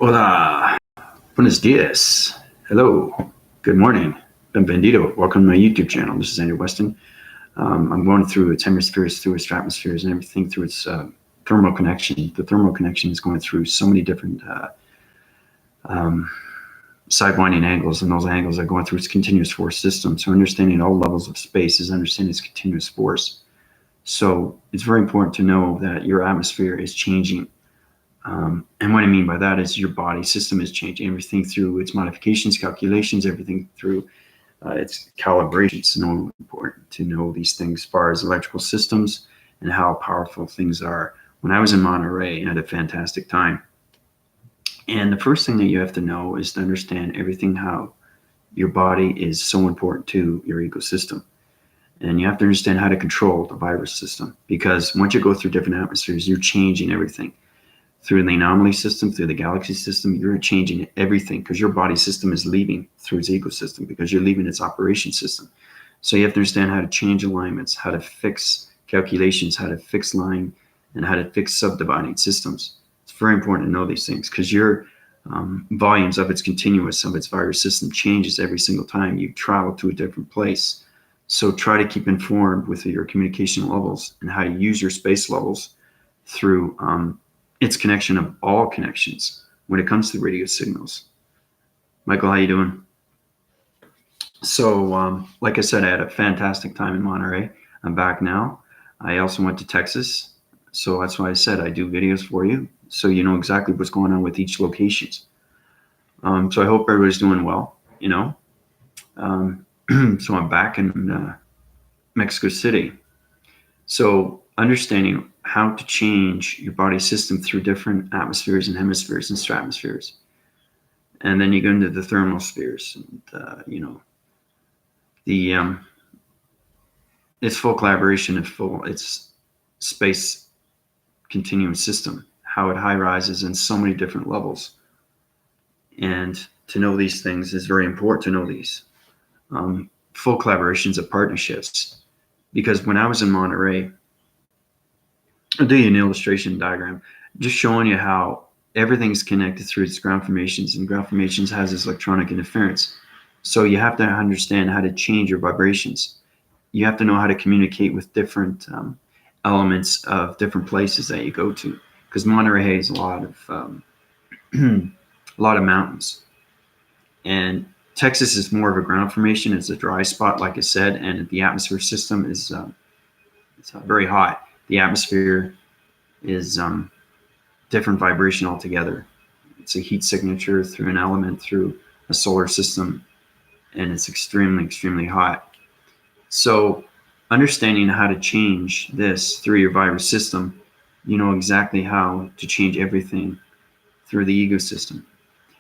Hola, buenos dias, hello, good morning, benvenido, welcome to my YouTube channel. This is Andrew Weston. I'm going through its hemispheres, through its stratospheres, and everything through its thermal connection. The thermal connection is going through so many different sidewinding angles, and those angles are going through its continuous force system. So understanding all levels of space is understanding its continuous force. So it's very important to know that your atmosphere is changing. And what I mean by that is your body system is changing, everything through its modifications, calculations, everything through its calibration. It's so important to know these things as far as electrical systems and how powerful things are. When I was in Monterey, I had a fantastic time. And the first thing that you have to know is to understand everything, how your body is so important to your ecosystem. And you have to understand how to control the virus system, because once you go through different atmospheres, you're changing everything. Through the anomaly system, through the galaxy system, you're changing everything because your body system is leaving through its ecosystem, because you're leaving its operation system. So you have to understand how to change alignments, how to fix calculations, how to fix line, and how to fix subdividing systems. It's very important to know these things because your volumes of its continuous, of its virus system changes every single time you travel to a different place. So try to keep informed with your communication levels and how to use your space levels through its connection of all connections when it comes to radio signals. Michael, how you doing? So, like I said, I had a fantastic time in Monterey. I'm back now. I also went to Texas. So that's why I said I do videos for you, so you know exactly what's going on with each location. So I hope everybody's doing well, you know. So I'm back in Mexico City. So understanding how to change your body system through different atmospheres and hemispheres and stratospheres. And then you go into the thermal spheres, and it's full collaboration and it's space continuum system, how it high rises in so many different levels. And to know these things is very important to know these. Full collaborations of partnerships, because when I was in Monterey, I'll do you an illustration diagram, just showing you how everything's connected through its ground formations, and ground formations has this electronic interference. So you have to understand how to change your vibrations. You have to know how to communicate with different elements of different places that you go to, because Monterey has a lot of mountains, and Texas is more of a ground formation. It's a dry spot, like I said, and the atmosphere system is it's very hot. The atmosphere is different vibration altogether. It's a heat signature through an element, through a solar system, and it's extremely, extremely hot. So understanding how to change this through your virus system, you know exactly how to change everything through the ecosystem,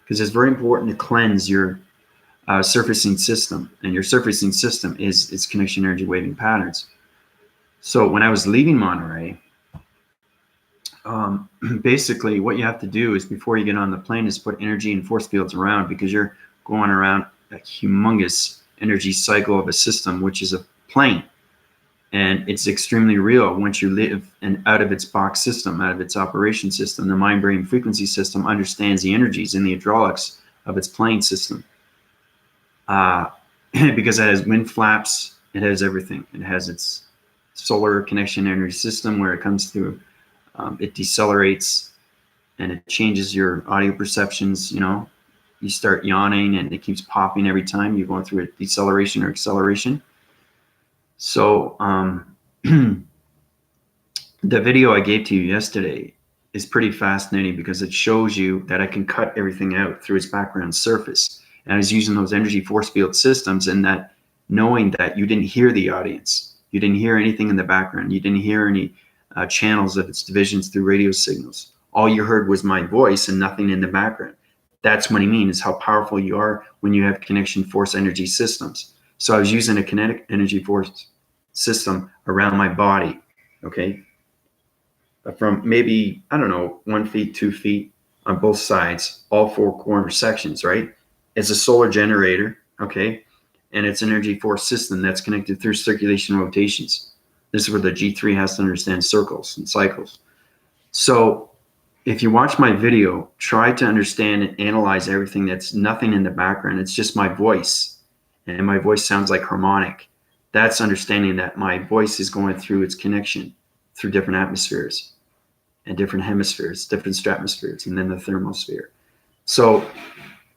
because it's very important to cleanse your surfacing system, and your surfacing system is its connection energy waving patterns. So when I was leaving Monterey, basically what you have to do is, before you get on the plane, is put energy and force fields around, because you're going around a humongous energy cycle of a system, which is a plane. And it's extremely real once you live and out of its box system, out of its operation system. The mind brain frequency system understands the energies and the hydraulics of its plane system. Because it has wind flaps, it has everything. It has its solar connection energy system, where it comes through, it decelerates and it changes your audio perceptions. You know, you start yawning and it keeps popping every time you're going through a deceleration or acceleration. So the video I gave to you yesterday is pretty fascinating, because it shows you that I can cut everything out through its background surface. And I was using those energy force field systems, and that knowing that you didn't hear the audience, you didn't hear anything in the background, you didn't hear any channels of its divisions through radio signals. All you heard was my voice and nothing in the background. That's what I mean, is how powerful you are when you have connection force energy systems. So I was using a kinetic energy force system around my body, okay? From maybe, I don't know, 1 feet, 2 feet on both sides, all four corner sections, right? It's a solar generator, okay? And it's an energy force system that's connected through circulation rotations. This is where the G3 has to understand circles and cycles. So if you watch my video, try to understand and analyze everything. That's nothing in the background. It's just my voice, and my voice sounds like harmonic. That's understanding that my voice is going through its connection through different atmospheres and different hemispheres, different stratospheres, and then the thermosphere. So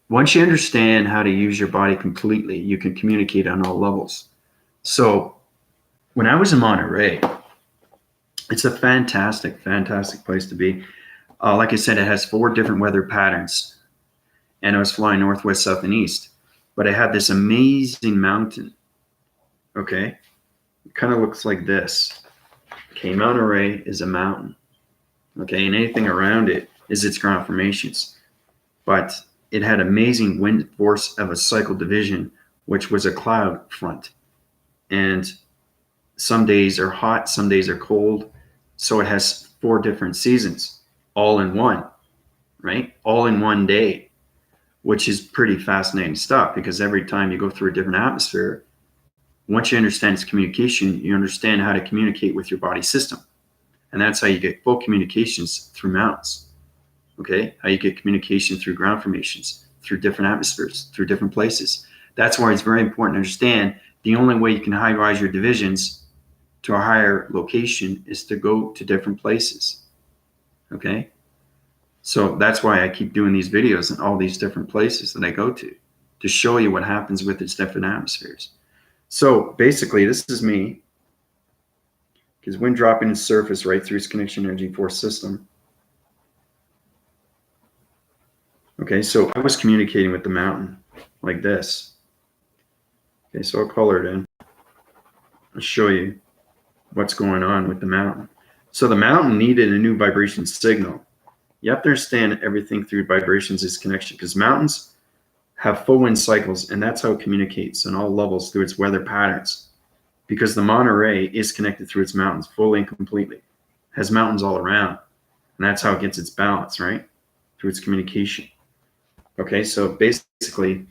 once you understand how to use your body completely, you can communicate on all levels. So when I was in Monterey, it's a fantastic, fantastic place to be. Like I said, it has 4 different weather patterns, and I was flying northwest, south, and east. But I had this amazing mountain. Okay, it kind of looks like this. Okay, Monterey is a mountain. Okay, and anything around it is its ground formations. But it had amazing wind force of a cycle division, which was a cloud front. And some days are hot, some days are cold. So it has 4 different seasons all in one, right? All in one day, which is pretty fascinating stuff, because every time you go through a different atmosphere, once you understand its communication, you understand how to communicate with your body system. And that's how you get full communications through mountains. Okay, how you get communication through ground formations, through different atmospheres, through different places. That's why it's very important to understand the only way you can high rise your divisions to a higher location is to go to different places. Okay, so that's why I keep doing these videos in all these different places that I go to show you what happens with its different atmospheres. So basically, this is me, because wind dropping its surface right through its connection energy force system. Okay, so I was communicating with the mountain like this. Okay, so I'll color it in. I'll show you what's going on with the mountain. So the mountain needed a new vibration signal. You have to understand everything through vibrations is connection, because mountains have full wind cycles, and that's how it communicates on all levels through its weather patterns. Because the Monterey is connected through its mountains fully and completely. It has mountains all around, and that's how it gets its balance, right? Through its communication. Okay, so basically,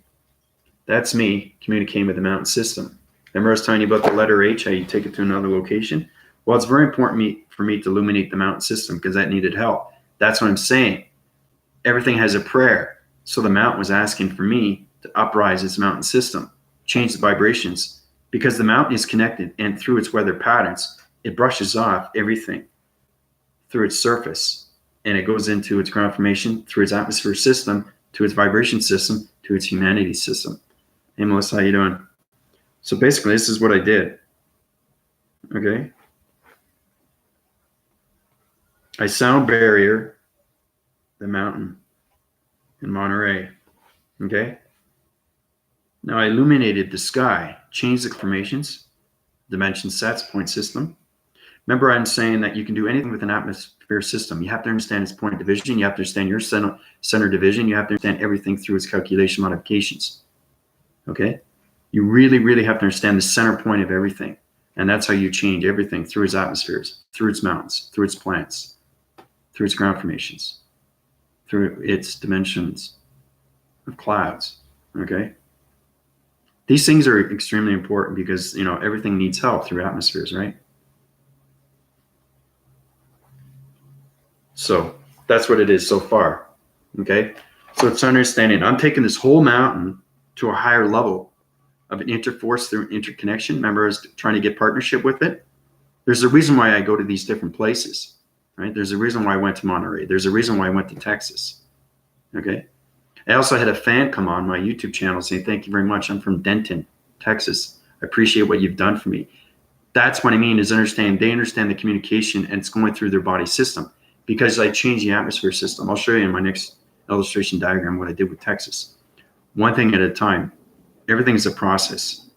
that's me communicating with the mountain system. Remember I was telling you about the letter H, how you take it to another location? Well, it's very important for me to illuminate the mountain system, because that needed help. That's what I'm saying. Everything has a prayer. So the mountain was asking for me to uprise its mountain system, change the vibrations, because the mountain is connected, and through its weather patterns, it brushes off everything through its surface, and it goes into its ground formation, through its atmosphere system, to its vibration system, to its humanity system. Hey, Melissa, how you doing? So basically, this is what I did. Okay. I sound barrier the mountain in Monterey. Okay. Now I illuminated the sky, changed the formations, dimension sets, point system. Remember, I'm saying that you can do anything with an atmosphere system. You have to understand its point division. You have to understand your center division. You have to understand everything through its calculation modifications. Okay. You really, really have to understand the center point of everything. And that's how you change everything through its atmospheres, through its mountains, through its plants, through its ground formations, through its dimensions of clouds. Okay. These things are extremely important, because, you know, everything needs help through atmospheres, right? So that's what it is so far. Okay. So it's understanding I'm taking this whole mountain to a higher level of an interforce through interconnection. Remember, I was trying to get partnership with it. There's a reason why I go to these different places, right? There's a reason why I went to Monterey. There's a reason why I went to Texas. Okay. I also had a fan come on my YouTube channel saying, thank you very much. I'm from Denton, Texas. I appreciate what you've done for me. That's what I mean, is understand, they understand the communication, and it's going through their body system, because I changed the atmosphere system. I'll show you in my next illustration diagram what I did with Texas. One thing at a time. Everything is a process.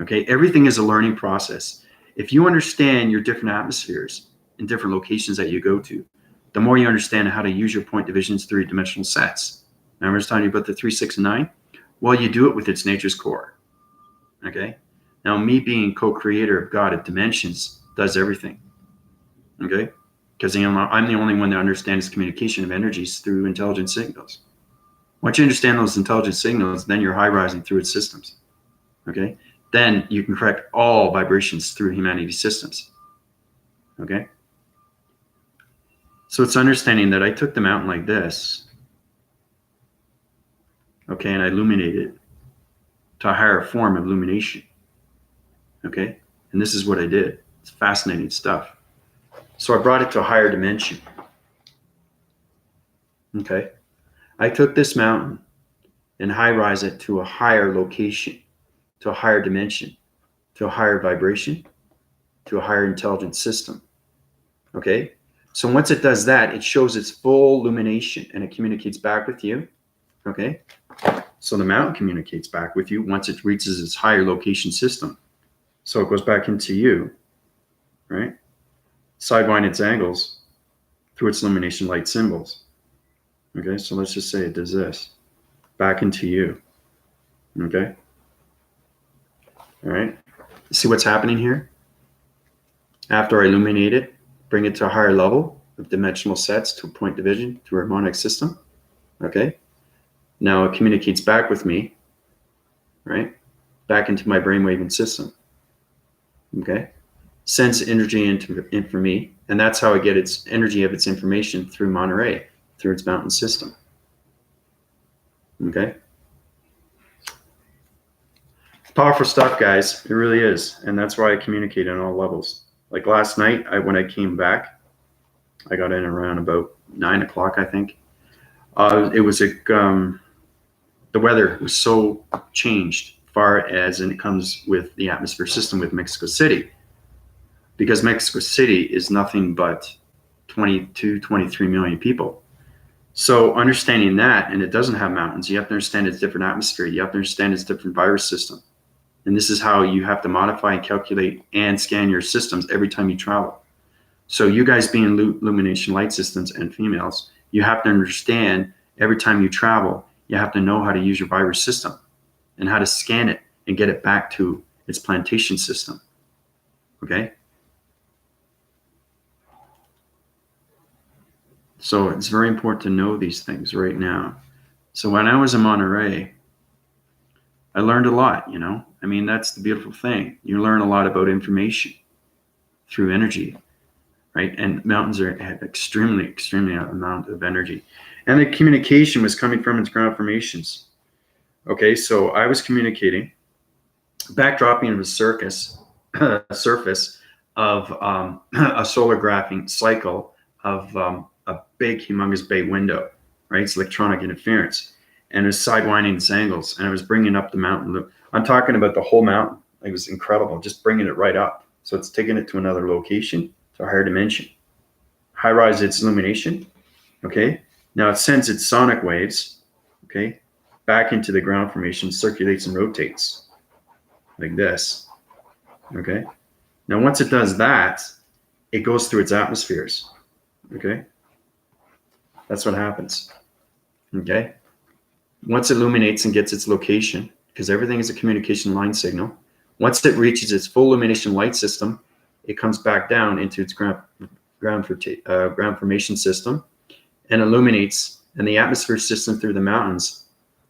Okay. Everything is a learning process. If you understand your different atmospheres in different locations that you go to, the more you understand how to use your point divisions, 3-dimensional sets. Remember I was telling you about the 3, 6, and 9? Well, you do it with its nature's core. Okay. Now, me being co-creator of God of dimensions does everything. Okay. Because I'm the only one that understands communication of energies through intelligent signals. Once you understand those intelligent signals, then you're high rising through its systems. Okay. Then you can correct all vibrations through humanity systems. Okay. So it's understanding that I took the mountain like this, okay, and I illuminated it to a higher form of illumination, okay? And this is what I did. It's fascinating stuff. So I brought it to a higher dimension, okay? I took this mountain and high-rise it to a higher location, to a higher dimension, to a higher vibration, to a higher intelligent system, okay? So once it does that, it shows its full illumination and it communicates back with you, okay? So the mountain communicates back with you once it reaches its higher location system. So it goes back into you, right? Sidewind its angles through its illumination light symbols. Okay, so let's just say it does this. Back into you. Okay? All right? See what's happening here? After I illuminate it, bring it to a higher level of dimensional sets to a point division to a harmonic system. Okay? Now it communicates back with me, right? Back into my brainwave system. Okay? Sends energy in for me, and that's how I get its energy of its information through Monterey, through its mountain system. Okay? Powerful stuff, guys. It really is. And that's why I communicate on all levels. Like last night, when I came back, I got in around about 9 o'clock, I think. It was the weather was so changed far as it comes with the atmosphere system with Mexico City. Because Mexico City is nothing but 22, 23 million people. So understanding that, and it doesn't have mountains, you have to understand its different atmosphere. You have to understand its different virus system. And this is how you have to modify and calculate and scan your systems every time you travel. So you guys being illumination light systems and females, you have to understand every time you travel, you have to know how to use your virus system and how to scan it and get it back to its plantation system. Okay? So it's very important to know these things right now. So when I was in Monterey, I learned a lot, you know. I mean, that's the beautiful thing. You learn a lot about information through energy, right? And mountains have extremely amount of energy. And the communication was coming from its ground formations. Okay, so I was communicating, backdropping of a surface of a solar graphing cycle of a big, humongous bay window, right? It's electronic interference. And it was sidewinding its angles, and I was bringing up the mountain. I'm talking about the whole mountain. It was incredible, just bringing it right up. So it's taking it to another location, to a higher dimension. High rise its illumination, okay? Now it sends its sonic waves, okay, back into the ground formation, circulates and rotates like this, okay? Now once it does that, it goes through its atmospheres, okay? That's what happens, okay? Once it illuminates and gets its location, because everything is a communication line signal, once it reaches its full illumination light system, it comes back down into its ground formation system and illuminates, and the atmosphere system through the mountains,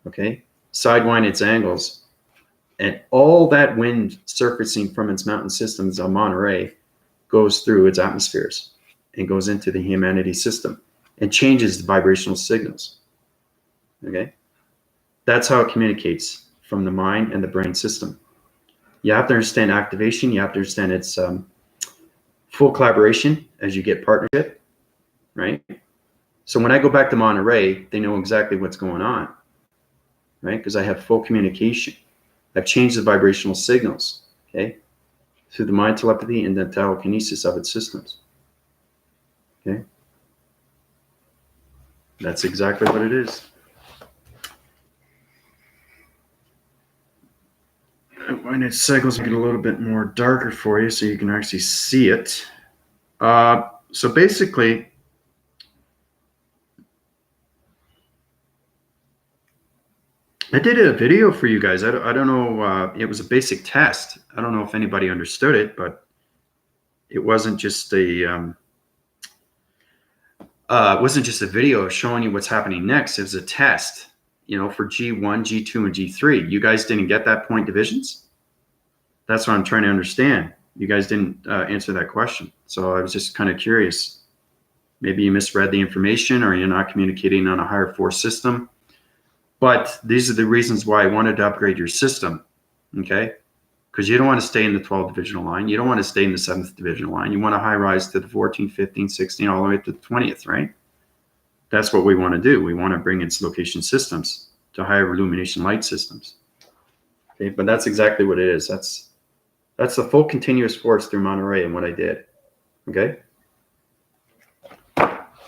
okay, sidewind its angles, and all that wind surfacing from its mountain systems on Monterey goes through its atmospheres and goes into the humanity system and changes the vibrational signals, okay? That's how it communicates from the mind and the brain system. You have to understand activation. You have to understand its full collaboration as you get partnership, right? So when I go back to Monterey, they know exactly what's going on, right? Because I have full communication. I've changed the vibrational signals, okay, through the mind telepathy and the telekinesis of its systems, okay? That's exactly what it is. When it cycles, make it a little bit more darker for you so you can actually see it. So basically, I did a video for you guys. I don't know. It was a basic test. I don't know if anybody understood it, but it wasn't just a video showing you what's happening next. It was a test, you know, for G1, G2, and G3. You guys didn't get that point divisions? That's what I'm trying to understand. You guys didn't answer that question. So I was just kind of curious. Maybe you misread the information, or you're not communicating on a higher force system. But these are the reasons why I wanted to upgrade your system, okay? Because you don't want to stay in the 12th divisional line. You don't want to stay in the 7th divisional line. You want to high rise to the 14, 15, 16, all the way to the 20th, right? That's what we want to do. We want to bring its location systems to higher illumination light systems. Okay, but that's exactly what it is. That's the full continuous force through Monterey and what I did. Okay.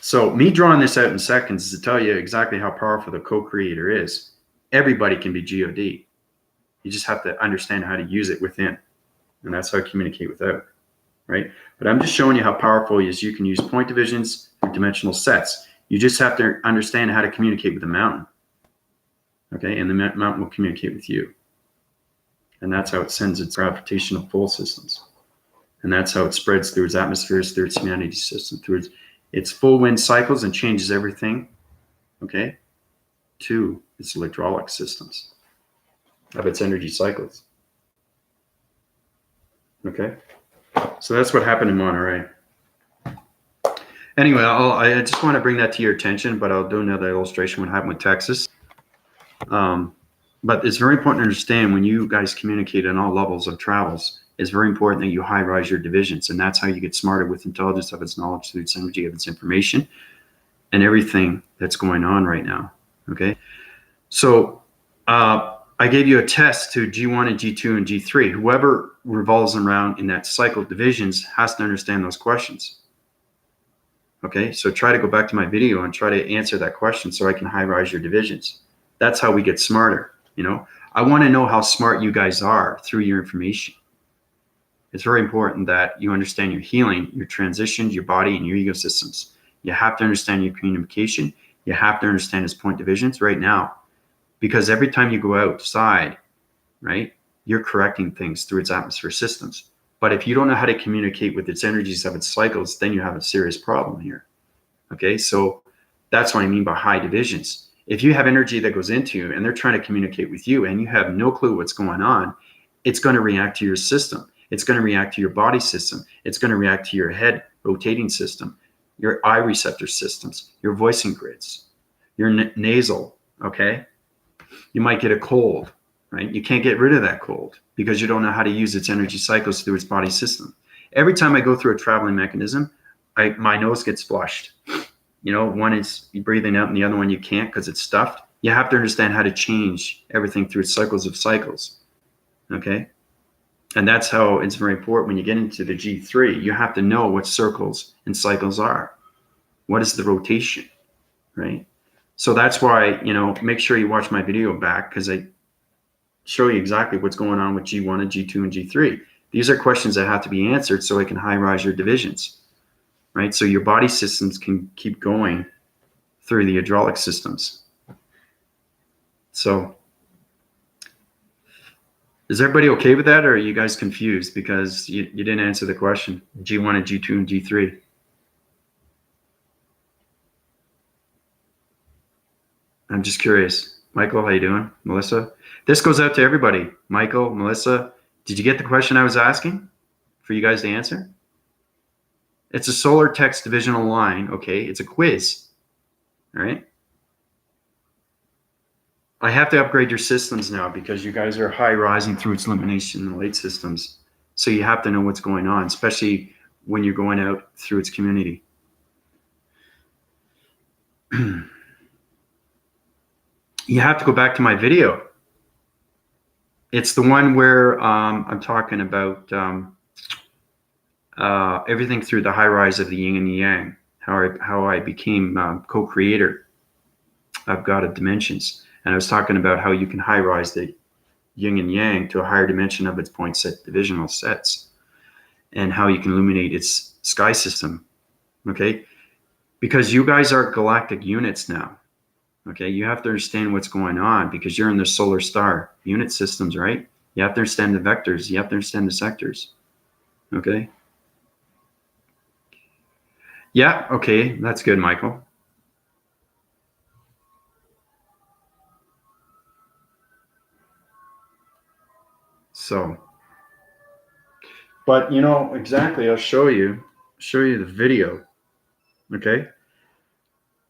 So me drawing this out in seconds is to tell you exactly how powerful the co-creator is. Everybody can be God. You just have to understand how to use it within. And that's how I communicate without, right? But I'm just showing you how powerful it is. You can use point divisions through dimensional sets. You just have to understand how to communicate with the mountain. Okay, and the mountain will communicate with you. And that's how it sends its gravitational pull systems. And that's how it spreads through its atmospheres, through its humanity system, through its full wind cycles, and changes everything, okay, to its electrolytic systems of its energy cycles. Okay, so that's what happened in Monterey. Anyway, I just want to bring that to your attention, but I'll do another illustration what happened with Texas. But it's very important to understand when you guys communicate on all levels of travels, it's very important that you high rise your divisions. And that's how you get smarter with intelligence of its knowledge through its energy of its information and everything that's going on right now. Okay. So I gave you a test to G1 and G2 and G3. Whoever revolves around in that cycle of divisions has to understand those questions. Okay. So try to go back to my video and try to answer that question so I can high rise your divisions. That's how we get smarter. You know, I want to know how smart you guys are through your information. It's very important that you understand your healing, your transitions, your body, and your ego systems. You have to understand your communication. You have to understand its point divisions right now, because every time you go outside, right, you're correcting things through its atmosphere systems. But if you don't know how to communicate with its energies of its cycles, then you have a serious problem here. Okay, so that's what I mean by high divisions. If you have energy that goes into you and they're trying to communicate with you and you have no clue what's going on, it's going to react to your system. It's going to react to your body system. It's going to react to your head rotating system, your eye receptor systems, your voicing grids, your nasal, okay? You might get a cold, right? You can't get rid of that cold because you don't know how to use its energy cycles through its body system. Every time I go through a traveling mechanism, my nose gets flushed. You know, one is breathing out and the other one you can't because it's stuffed. You have to understand how to change everything through its cycles of cycles, okay? And that's how it's very important when you get into the G3, you have to know what circles and cycles are. What is the rotation, right? So that's why, you know, make sure you watch my video back because I show you exactly what's going on with G1 and G2 and G3. These are questions that have to be answered so it can high rise your divisions, right? So your body systems can keep going through the hydraulic systems. So is everybody okay with that, or are you guys confused because you didn't answer the question? G1 and G2 and G3. I'm just curious. Michael, how you doing? Melissa? This goes out to everybody. Michael, Melissa, did you get the question I was asking for you guys to answer? It's a solar text divisional line, okay? It's a quiz, all right? I have to upgrade your systems now because you guys are high rising through its illumination and light systems. So you have to know what's going on, especially when you're going out through its community. You have to go back to my video. It's the one where I'm talking about everything through the high rise of the yin and the yang, how I became co-creator of God of Dimensions. And I was talking about how you can high rise the yin and yang to a higher dimension of its point set divisional sets, and how you can illuminate its sky system, okay? Because you guys are galactic units now, okay? You have to understand what's going on because you're in the solar star unit systems, right? You have to understand the vectors. You have to understand the sectors, okay? Yeah, okay, that's good, Michael. So, but you know, exactly, I'll show you the video. Okay.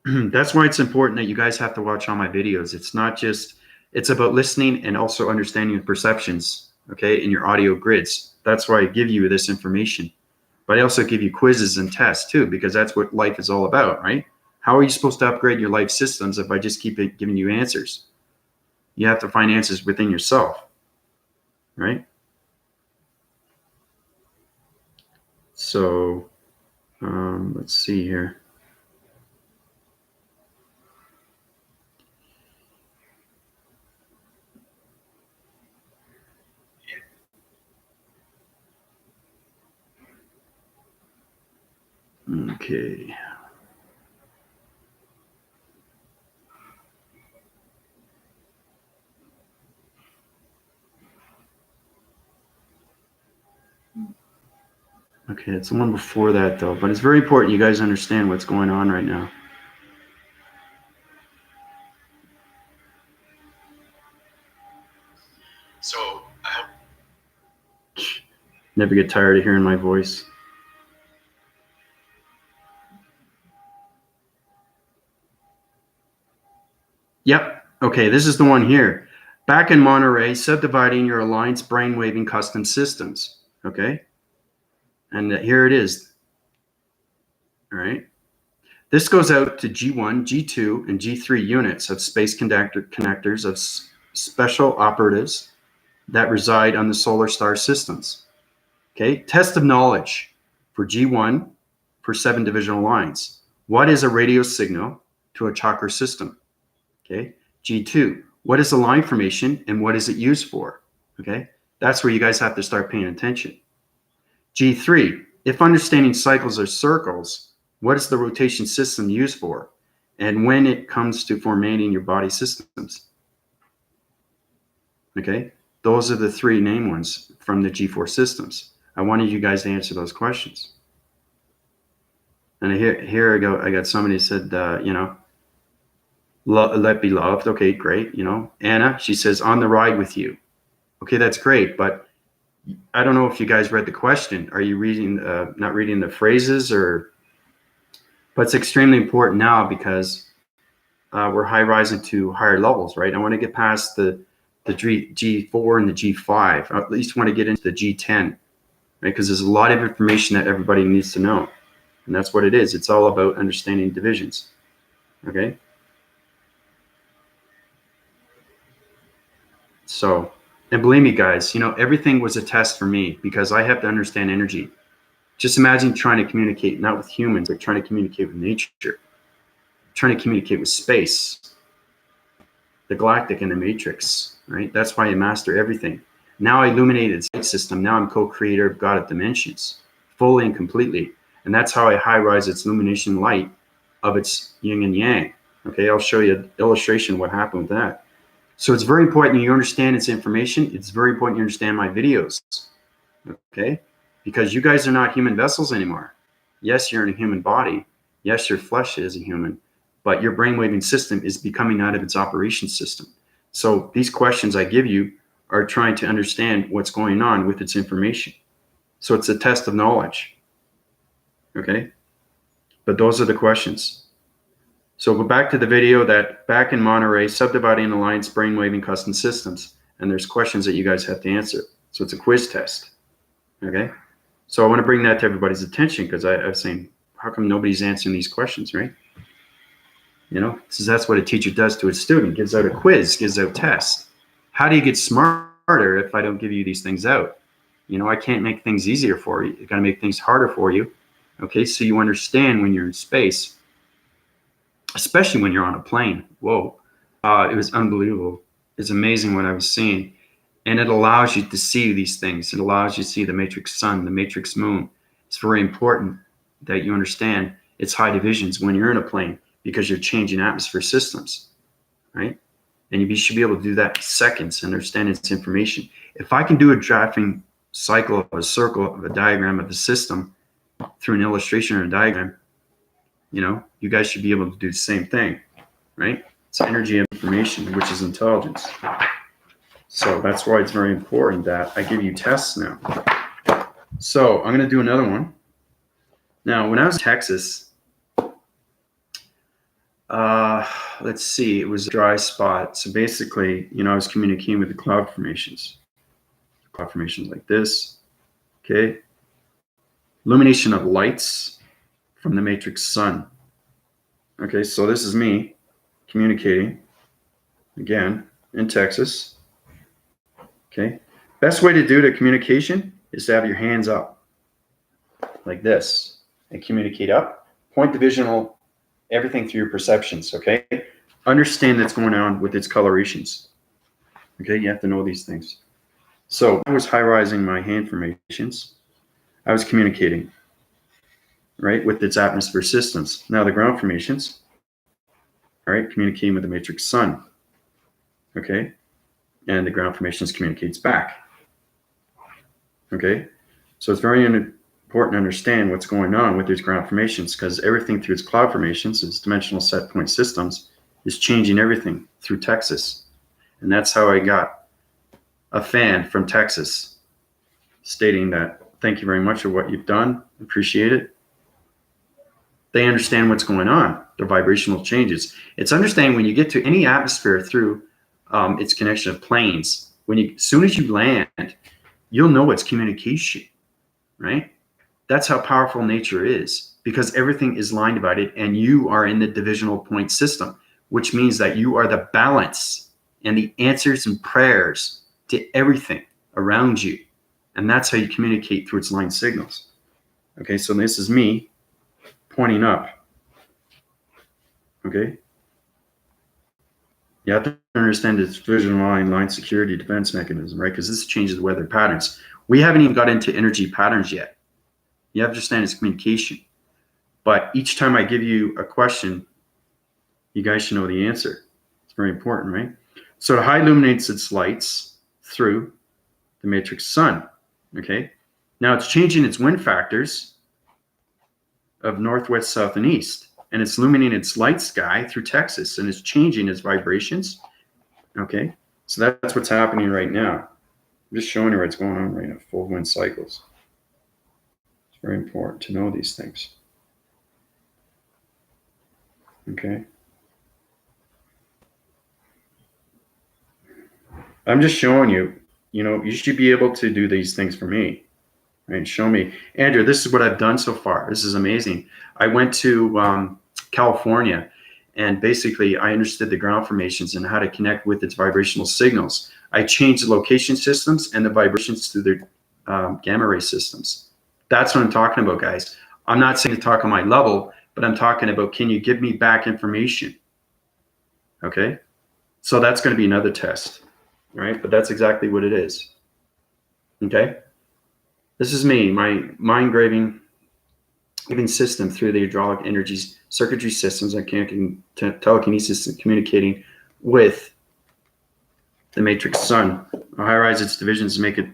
That's why it's important that you guys have to watch all my videos. It's not just, it's about listening and also understanding the perceptions, okay, in your audio grids. That's why I give you this information. But I also give you quizzes and tests too, because that's what life is all about, right? How are you supposed to upgrade your life systems if I just keep giving you answers? You have to find answers within yourself, right? So let's see here. Okay. Okay, it's the one before that though, but it's very important you guys understand what's going on right now. So I never get tired of hearing my voice. Yep. Okay, this is the one here. Back in Monterey, subdividing your Alliance brainwaving custom systems. Okay. And here it is. All right. This goes out to G1, G2, and G3 units of space connectors of special operatives that reside on the solar star systems. Okay. Test of knowledge for G1 for 7 divisional lines. What is a radio signal to a chakra system? Okay. G2, what is the line formation and what is it used for? Okay. That's where you guys have to start paying attention. G3, if understanding cycles are circles, what is the rotation system used for? And when it comes to formatting your body systems. Okay. Those are the 3 named ones from the G4 systems. I wanted you guys to answer those questions. And here I go. I got somebody said, let be loved. Okay, great. Anna, she says, on the ride with you. Okay, that's great. But I don't know if you guys read the question. Are you reading, not reading the phrases or, but it's extremely important now because we're high rising to higher levels, right? I want to get past the G4 and the G5. I at least want to get into the G10, right? Because there's a lot of information that everybody needs to know. And that's what it is. It's all about understanding divisions. Okay. So, and believe me, guys, everything was a test for me because I have to understand energy. Just imagine trying to communicate, not with humans, but trying to communicate with nature, trying to communicate with space, the galactic and the matrix, right? That's why I master everything. Now I illuminated light system. Now I'm co-creator of God of dimensions, fully and completely. And that's how I high rise its illumination light of its yin and yang. Okay, I'll show you an illustration of what happened with that. So it's very important you understand its information. It's very important you understand my videos, okay? Because you guys are not human vessels anymore. Yes, you're in a human body. Yes, your flesh is a human, but your brainwaving system is becoming out of its operation system. So these questions I give you are trying to understand what's going on with its information. So it's a test of knowledge, okay? But those are the questions. So go back to the video that back in Monterey, subdividing Alliance brainwaving custom systems, and there's questions that you guys have to answer. So it's a quiz test, okay? So I want to bring that to everybody's attention because I was saying, how come nobody's answering these questions, right? That's what a teacher does to a student, gives out a quiz, gives out tests. How do you get smarter if I don't give you these things out? I can't make things easier for you. I got to make things harder for you, okay? So you understand when you're in space, especially when you're on a plane. Whoa, it was unbelievable. It's amazing what I was seeing. And it allows you to see these things. It allows you to see the matrix sun, the matrix moon. It's very important that you understand its high divisions when you're in a plane because you're changing atmosphere systems, right? And you should be able to do that in seconds, understand its information. If I can do a drafting cycle of a circle of a diagram of the system through an illustration or a diagram, you guys should be able to do the same thing, right? It's energy of information, which is intelligence. So that's why it's very important that I give you tests now. So I'm going to do another one. Now, when I was in Texas, let's see, it was a dry spot. So basically, I was communicating with the cloud formations. Cloud formations like this, okay? Illumination of lights from the matrix sun. Okay, so this is me communicating, again, in Texas. Okay, best way to do the communication is to have your hands up, like this, and communicate up. Point divisional everything through your perceptions, okay? Understand that's going on with its colorations. Okay, you have to know these things. So I was high-rising my hand formations. I was communicating, right, with its atmosphere systems. Now the ground formations, all right, communicating with the matrix sun, okay? And the ground formations communicates back, okay? So it's very important to understand what's going on with these ground formations, because everything through its cloud formations, its dimensional set point systems, is changing everything through Texas. And that's how I got a fan from Texas stating that, thank you very much for what you've done, appreciate it. They understand what's going on, the vibrational changes. It's understanding when you get to any atmosphere through its connection of planes, as soon as you land, you'll know it's communication, right? That's how powerful nature is, because everything is line divided and you are in the divisional point system, which means that you are the balance and the answers and prayers to everything around you. And that's how you communicate through its line signals. Okay, so this is me pointing up. Okay. You have to understand its vision line security defense mechanism, right? Because this changes the weather patterns. We haven't even got into energy patterns yet. You have to understand its communication. But each time I give you a question, you guys should know the answer. It's very important, right? So it high illuminates its lights through the matrix sun, okay? Now it's changing its wind factors of northwest, south, and east. And it's illuminating its light sky through Texas, and it's changing its vibrations, okay? So that's what's happening right now. I'm just showing you what's going on right now, full wind cycles. It's very important to know these things, okay? I'm just showing you, you should be able to do these things for me, right? Show me, Andrew, this is what I've done so far. This is amazing. I went to California, and basically I understood the ground formations and how to connect with its vibrational signals. I changed the location systems and the vibrations through the gamma ray systems. That's what I'm talking about, guys. I'm not saying to talk on my level, but I'm talking about, can you give me back information? Okay, so that's going to be another test. Right, but that's exactly what it is. Okay, this is me, my engraving system through the hydraulic energies, circuitry systems, and telekinesis and communicating with the matrix sun. I'll high-rise its divisions to make it,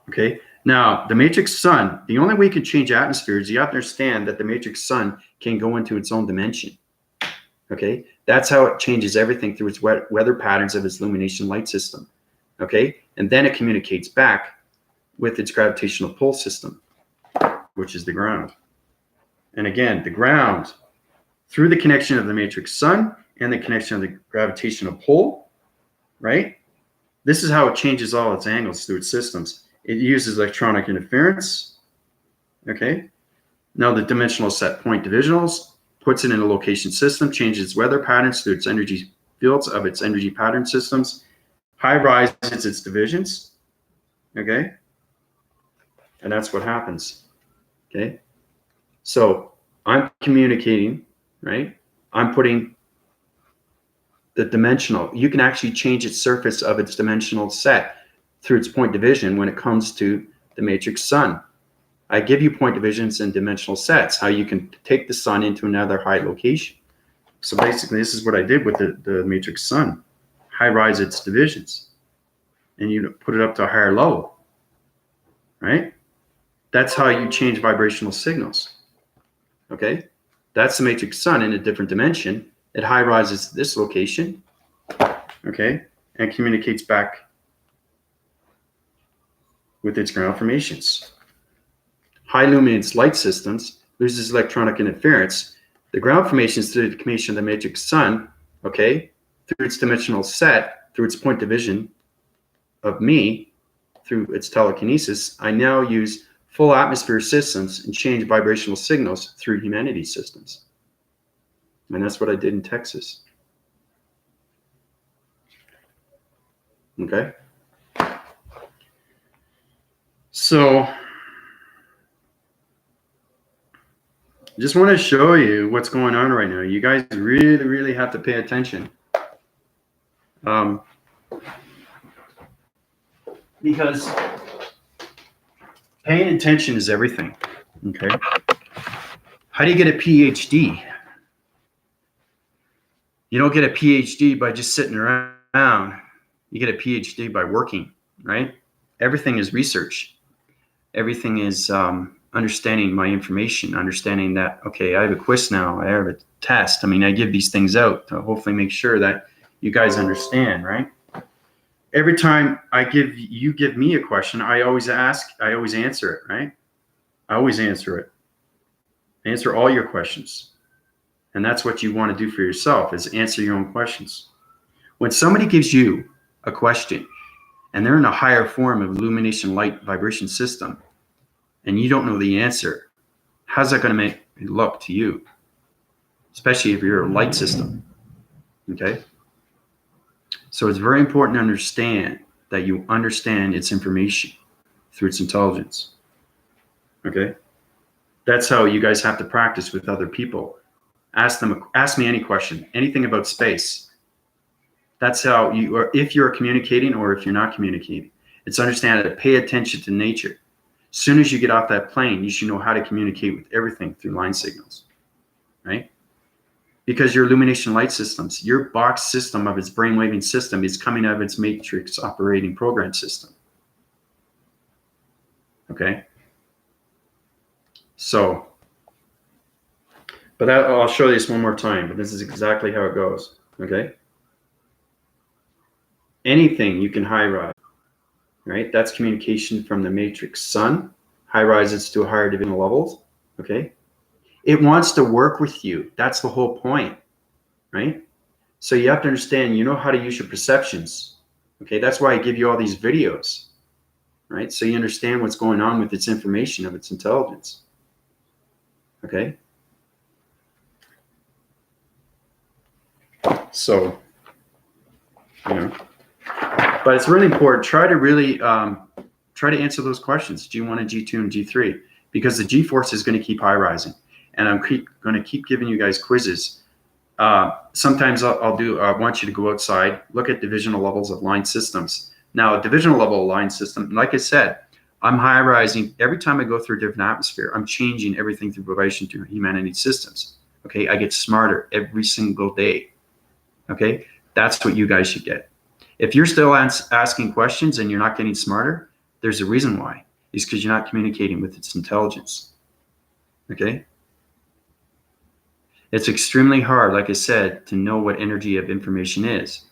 okay? Now, the matrix sun, the only way you can change atmospheres, you have to understand that the matrix sun can go into its own dimension. Okay, that's how it changes everything through its weather patterns of its illumination light system. Okay, and then it communicates back with its gravitational pull system, which is the ground. And again, the ground, through the connection of the matrix sun and the connection of the gravitational pull, right? This is how it changes all its angles through its systems. It uses electronic interference. Okay, now the dimensional set point divisionals, puts it in a location system, changes its weather patterns through its energy fields of its energy pattern systems, high-rises its divisions, okay? And that's what happens, okay? So I'm communicating, right? I'm putting the dimensional, you can actually change its surface of its dimensional set through its point division when it comes to the matrix sun. I give you point divisions and dimensional sets, how you can take the sun into another high location. So basically, this is what I did with the matrix sun. High-rise its divisions. And you put it up to a higher level, right? That's how you change vibrational signals, okay? That's the matrix sun in a different dimension. It high-rises this location, okay? And communicates back with its ground formations. High luminance light systems loses electronic interference The ground formation is through the formation of the matrix sun, okay, through its dimensional set, through its point division of me, through its telekinesis. I now use full atmosphere systems and change vibrational signals through humanity systems. And that's what I did in Texas. Okay. So just want to show you what's going on right now. You guys really, really have to pay attention. Because paying attention is everything. Okay. How do you get a PhD? You don't get a PhD by just sitting around. You get a PhD by working, right? Everything is research. Everything is understanding my information, understanding that, okay, I have a quiz now, I have a test. I mean, I give these things out to hopefully make sure that you guys understand, right? Every time you give me a question, I always answer it, right? I always answer it. Answer all your questions. And that's what you want to do for yourself, is answer your own questions. When somebody gives you a question and they're in a higher form of illumination light vibration system and you don't know the answer, how's that going to make it look to you? Especially if you're a light system, okay? So it's very important to understand that you understand its information through its intelligence, okay? That's how you guys have to practice with other people. Ask me any question, anything about space. That's how you, or if you're communicating or if you're not communicating. It's understand to pay attention to nature. As soon as you get off that plane, you should know how to communicate with everything through line signals, right? Because your illumination light systems, your box system of its brainwaving system is coming out of its matrix operating program system, okay? So, but I'll show you this one more time, but this is exactly how it goes, okay? Anything you can high rise, right? That's communication from the matrix sun. High rises to higher dimensional levels, okay? It wants to work with you. That's the whole point, right? So you have to understand, you know how to use your perceptions, okay? That's why I give you all these videos, right? So you understand what's going on with its information of its intelligence, okay? So, you know, but it's really important. Try to really try to answer those questions, G1 and G2 and G3, because the G-force is going to keep high rising. And I'm going to keep giving you guys quizzes. Sometimes I want you to go outside, look at divisional levels of line systems. Now, a divisional level line system, like I said, I'm high rising. Every time I go through a different atmosphere, I'm changing everything through vibration to humanity systems. Okay, I get smarter every single day. Okay, that's what you guys should get. If you're still asking questions and you're not getting smarter, there's a reason why. It's because you're not communicating with its intelligence. Okay? It's extremely hard, like I said, to know what energy of information is.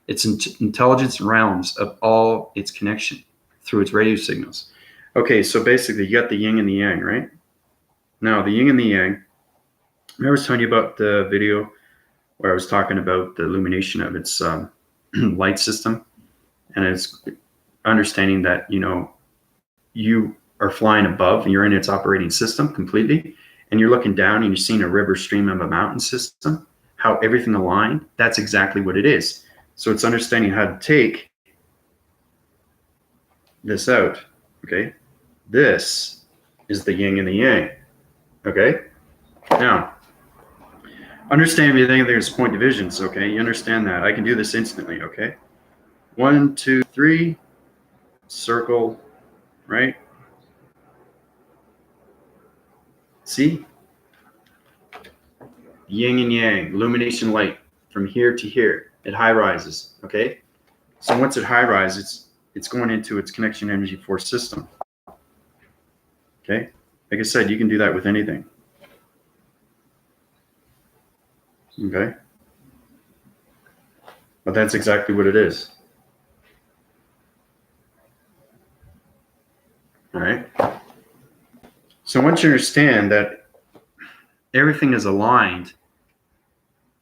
It's intelligence realms of all its connection through its radio signals. Okay, so basically you got the yin and the yang, right? Now, the yin and the yang, remember I was telling you about the video where I was talking about the illumination of its light system, and it's understanding that, you know, you are flying above and you're in its operating system completely, and you're looking down and you're seeing a river stream of a mountain system, how everything aligned. That's exactly what it is. So it's understanding how to take this out. Okay, this is the yin and the yang. Okay, now understand everything. There's point divisions. Okay, you understand that. I can do this instantly. Okay, 1, 2, 3, circle, right? See? Yin and yang, illumination light from here to here. It high rises, okay? So once it high rises, it's going into its connection energy force system. Okay? Like I said, you can do that with anything. Okay? But that's exactly what it is. All right? So once you understand that everything is aligned,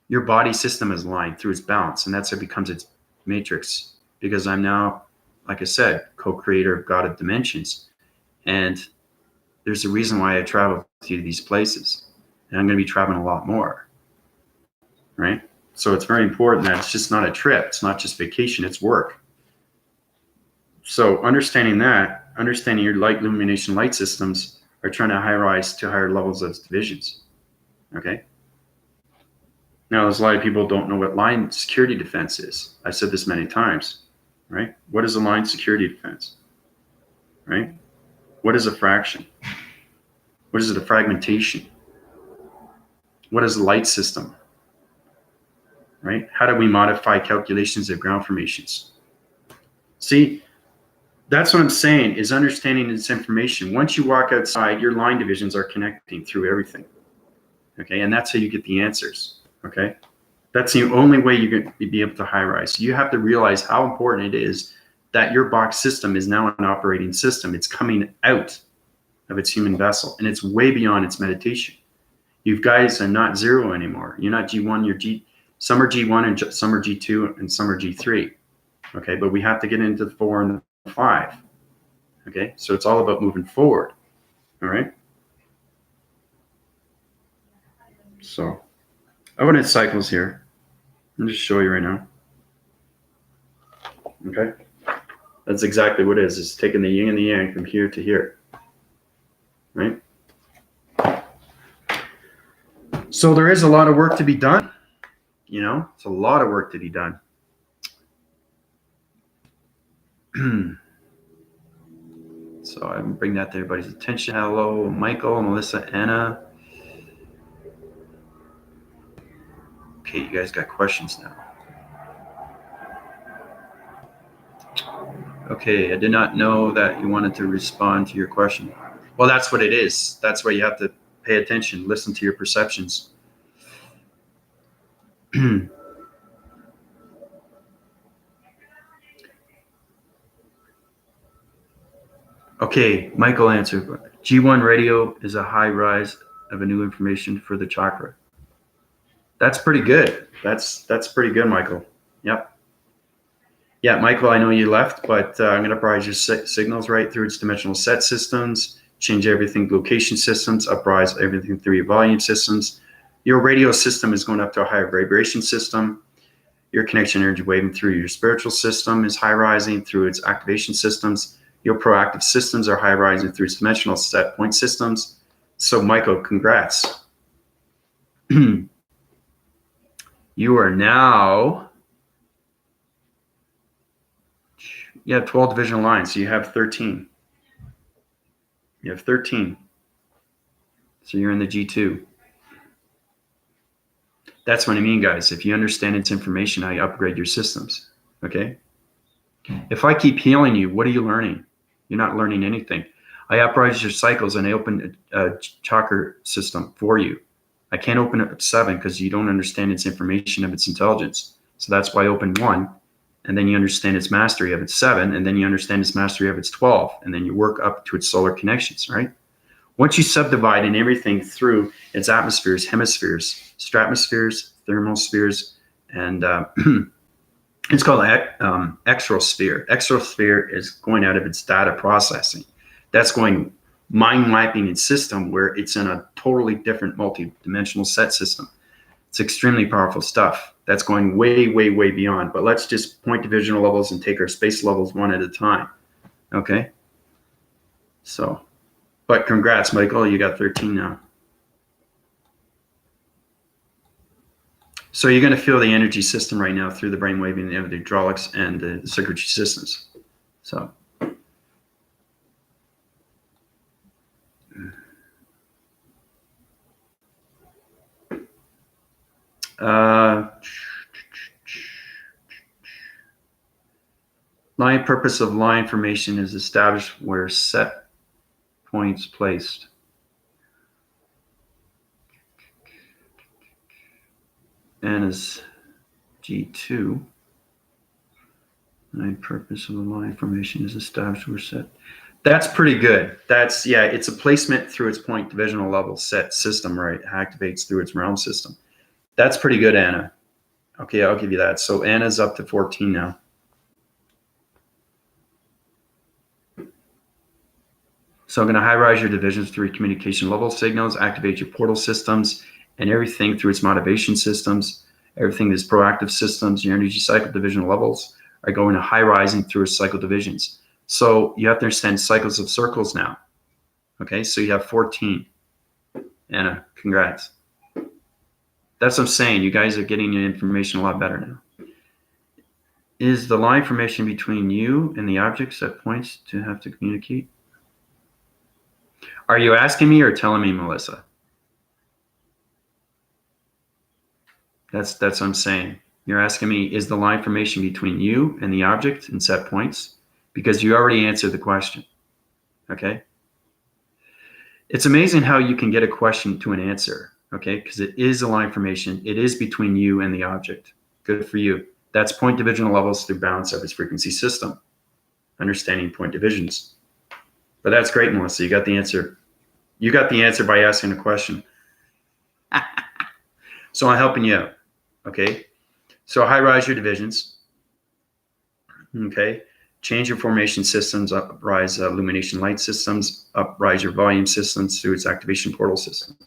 your body system is aligned through its balance, and that's what becomes its matrix. Because I'm now, like I said, co-creator of God of dimensions, and there's a reason why I travel to these places, and I'm going to be traveling a lot more, right? So it's very important that it's just not a trip, it's not just vacation, it's work. So understanding that, understanding your light illumination light systems are trying to high rise to higher levels of divisions. Okay. Now, there's a lot of people don't know what line security defense is. I've said this many times, right? What is a line security defense, right? What is a fraction? What is it, a fragmentation? What is a light system, right? How do we modify calculations of ground formations? See, that's what I'm saying, is understanding this information. Once you walk outside, your line divisions are connecting through everything, okay? And that's how you get the answers, okay? That's the only way you're going to be able to high rise. You have to realize how important it is that your box system is now an operating system. It's coming out of its human vessel, and it's way beyond its meditation. You guys are not zero anymore. You're not G1, you're G. Some are G1 and some are G2 and some are G3. Okay, but we have to get into the 4 and the 5. Okay, so it's all about moving forward. All right. So I went in cycles here. I'll just show you right now. Okay, that's exactly what it is. It's taking the yin and the yang from here to here. Right. So there is a lot of work to be done. You know, it's a lot of work to be done. So I bring that to everybody's attention. Hello, Michael, Melissa, Anna. Okay, you guys got questions now. Okay, I did not know that you wanted to respond to your question. Well, that's what it is. That's why you have to pay attention, listen to your perceptions. Okay, Michael answered. G1 radio is a high rise of a new information for the chakra. That's pretty good. That's pretty good, Michael. Yep. Yeah, Michael, I know you left, but I'm going to provide your signals right through its dimensional set systems, change everything location systems, uprise everything through your volume systems. Your radio system is going up to a higher vibration system. Your connection energy waving through your spiritual system is high rising through its activation systems. Your proactive systems are high rising through its dimensional set point systems. So, Michael, congrats. You are now, you have 12 divisional lines, so you have 13. You have 13. So you're in the G2. That's what I mean, guys. If you understand its information, how you upgrade your systems, okay? If I keep healing you, what are you learning? You're not learning anything. I uprise your cycles and I open a chakra system for you. I can't open it at 7 because you don't understand its information of its intelligence. So that's why I open 1, and then you understand its mastery of its 7, and then you understand its mastery of its 12, and then you work up to its solar connections, right? Once you subdivide in everything through its atmospheres, hemispheres, stratospheres, thermospheres, and it's called exosphere. Exosphere is going out of its data processing. That's going mind wiping its system where it's in a totally different multi-dimensional set system. It's extremely powerful stuff. That's going way, way, way beyond. But let's just point divisional levels and take our space levels one at a time. Okay? So, but congrats, Michael. You got 13 now. So you're going to feel the energy system right now through the brainwave and the hydraulics and the circuitry systems. So. Line purpose of line formation is established where set points placed. And is G2. Line purpose of the line formation is established where set That's pretty good. That's, yeah, it's a placement through its point divisional level set system, right? It activates through its realm system. That's pretty good, Anna. Okay, I'll give you that. So Anna's up to 14 now. So I'm going to high rise your divisions through communication level signals, activate your portal systems, and everything through its motivation systems. Everything is proactive systems. Your energy cycle division levels are going to high rising through its cycle divisions. So you have to understand cycles of circles now. Okay, so you have 14. Anna, congrats. That's what I'm saying. You guys are getting your information a lot better now. Is the line formation between you and the objects that points to have to communicate? Are you asking me or telling me, Melissa? That's what I'm saying. You're asking me, is the line formation between you and the object and set points? Because you already answered the question. Okay? It's amazing how you can get a question to an answer. Okay? Because it is a line formation. It is between you and the object. Good for you. That's point divisional levels through balance of its frequency system. Understanding point divisions. But that's great, Melissa. You got the answer. You got the answer by asking a question. So I'm helping you out. Okay? So high rise your divisions. Okay? Change your formation systems, up rise illumination light systems, up rise your volume systems through its activation portal systems.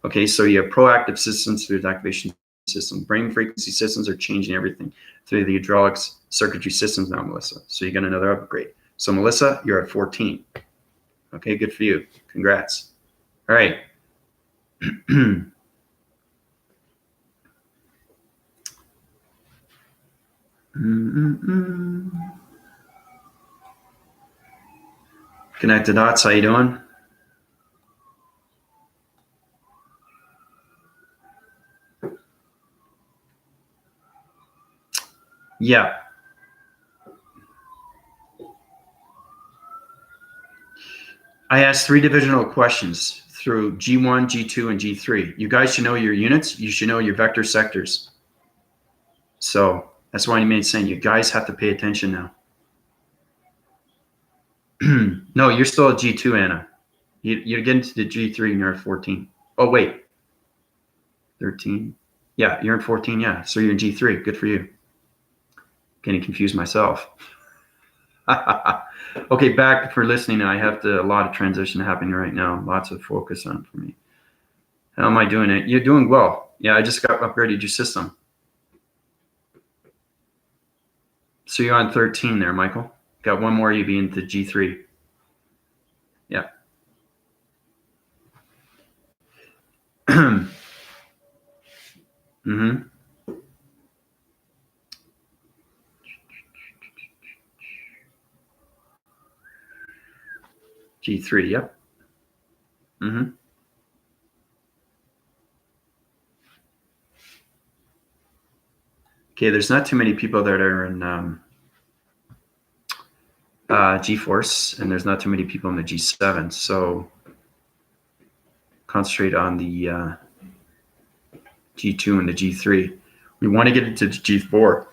Okay, so you have proactive systems through its activation system. Brain frequency systems are changing everything through the hydraulics circuitry systems now, Melissa. So you got another upgrade. So Melissa, you're at 14. Okay, good for you. Congrats. All right. Connect the dots. How you doing? Yeah. I asked 3 divisional questions through G1, G2, and G3. You guys should know your units. You should know your vector sectors. So that's why I'm saying you guys have to pay attention now. No, you're still at G2, Anna. You're getting to the G3 and you're at 14. Oh, wait. 13. Yeah, you're in 14. Yeah, so you're in G3. Good for you. Getting confused myself. Okay, back for listening. I have a lot of transition happening right now. Lots of focus on for me. How am I doing it? You're doing well. Yeah, I just got upgraded your system. So you're on 13 there, Michael. Got one more, you'd be into G3. Yeah. Mm-hmm. G3, yep. Mm-hmm. Okay, there's not too many people that are in G-force, and there's not too many people in the G7, so concentrate on the G2 and the G3. We want to get into the G4.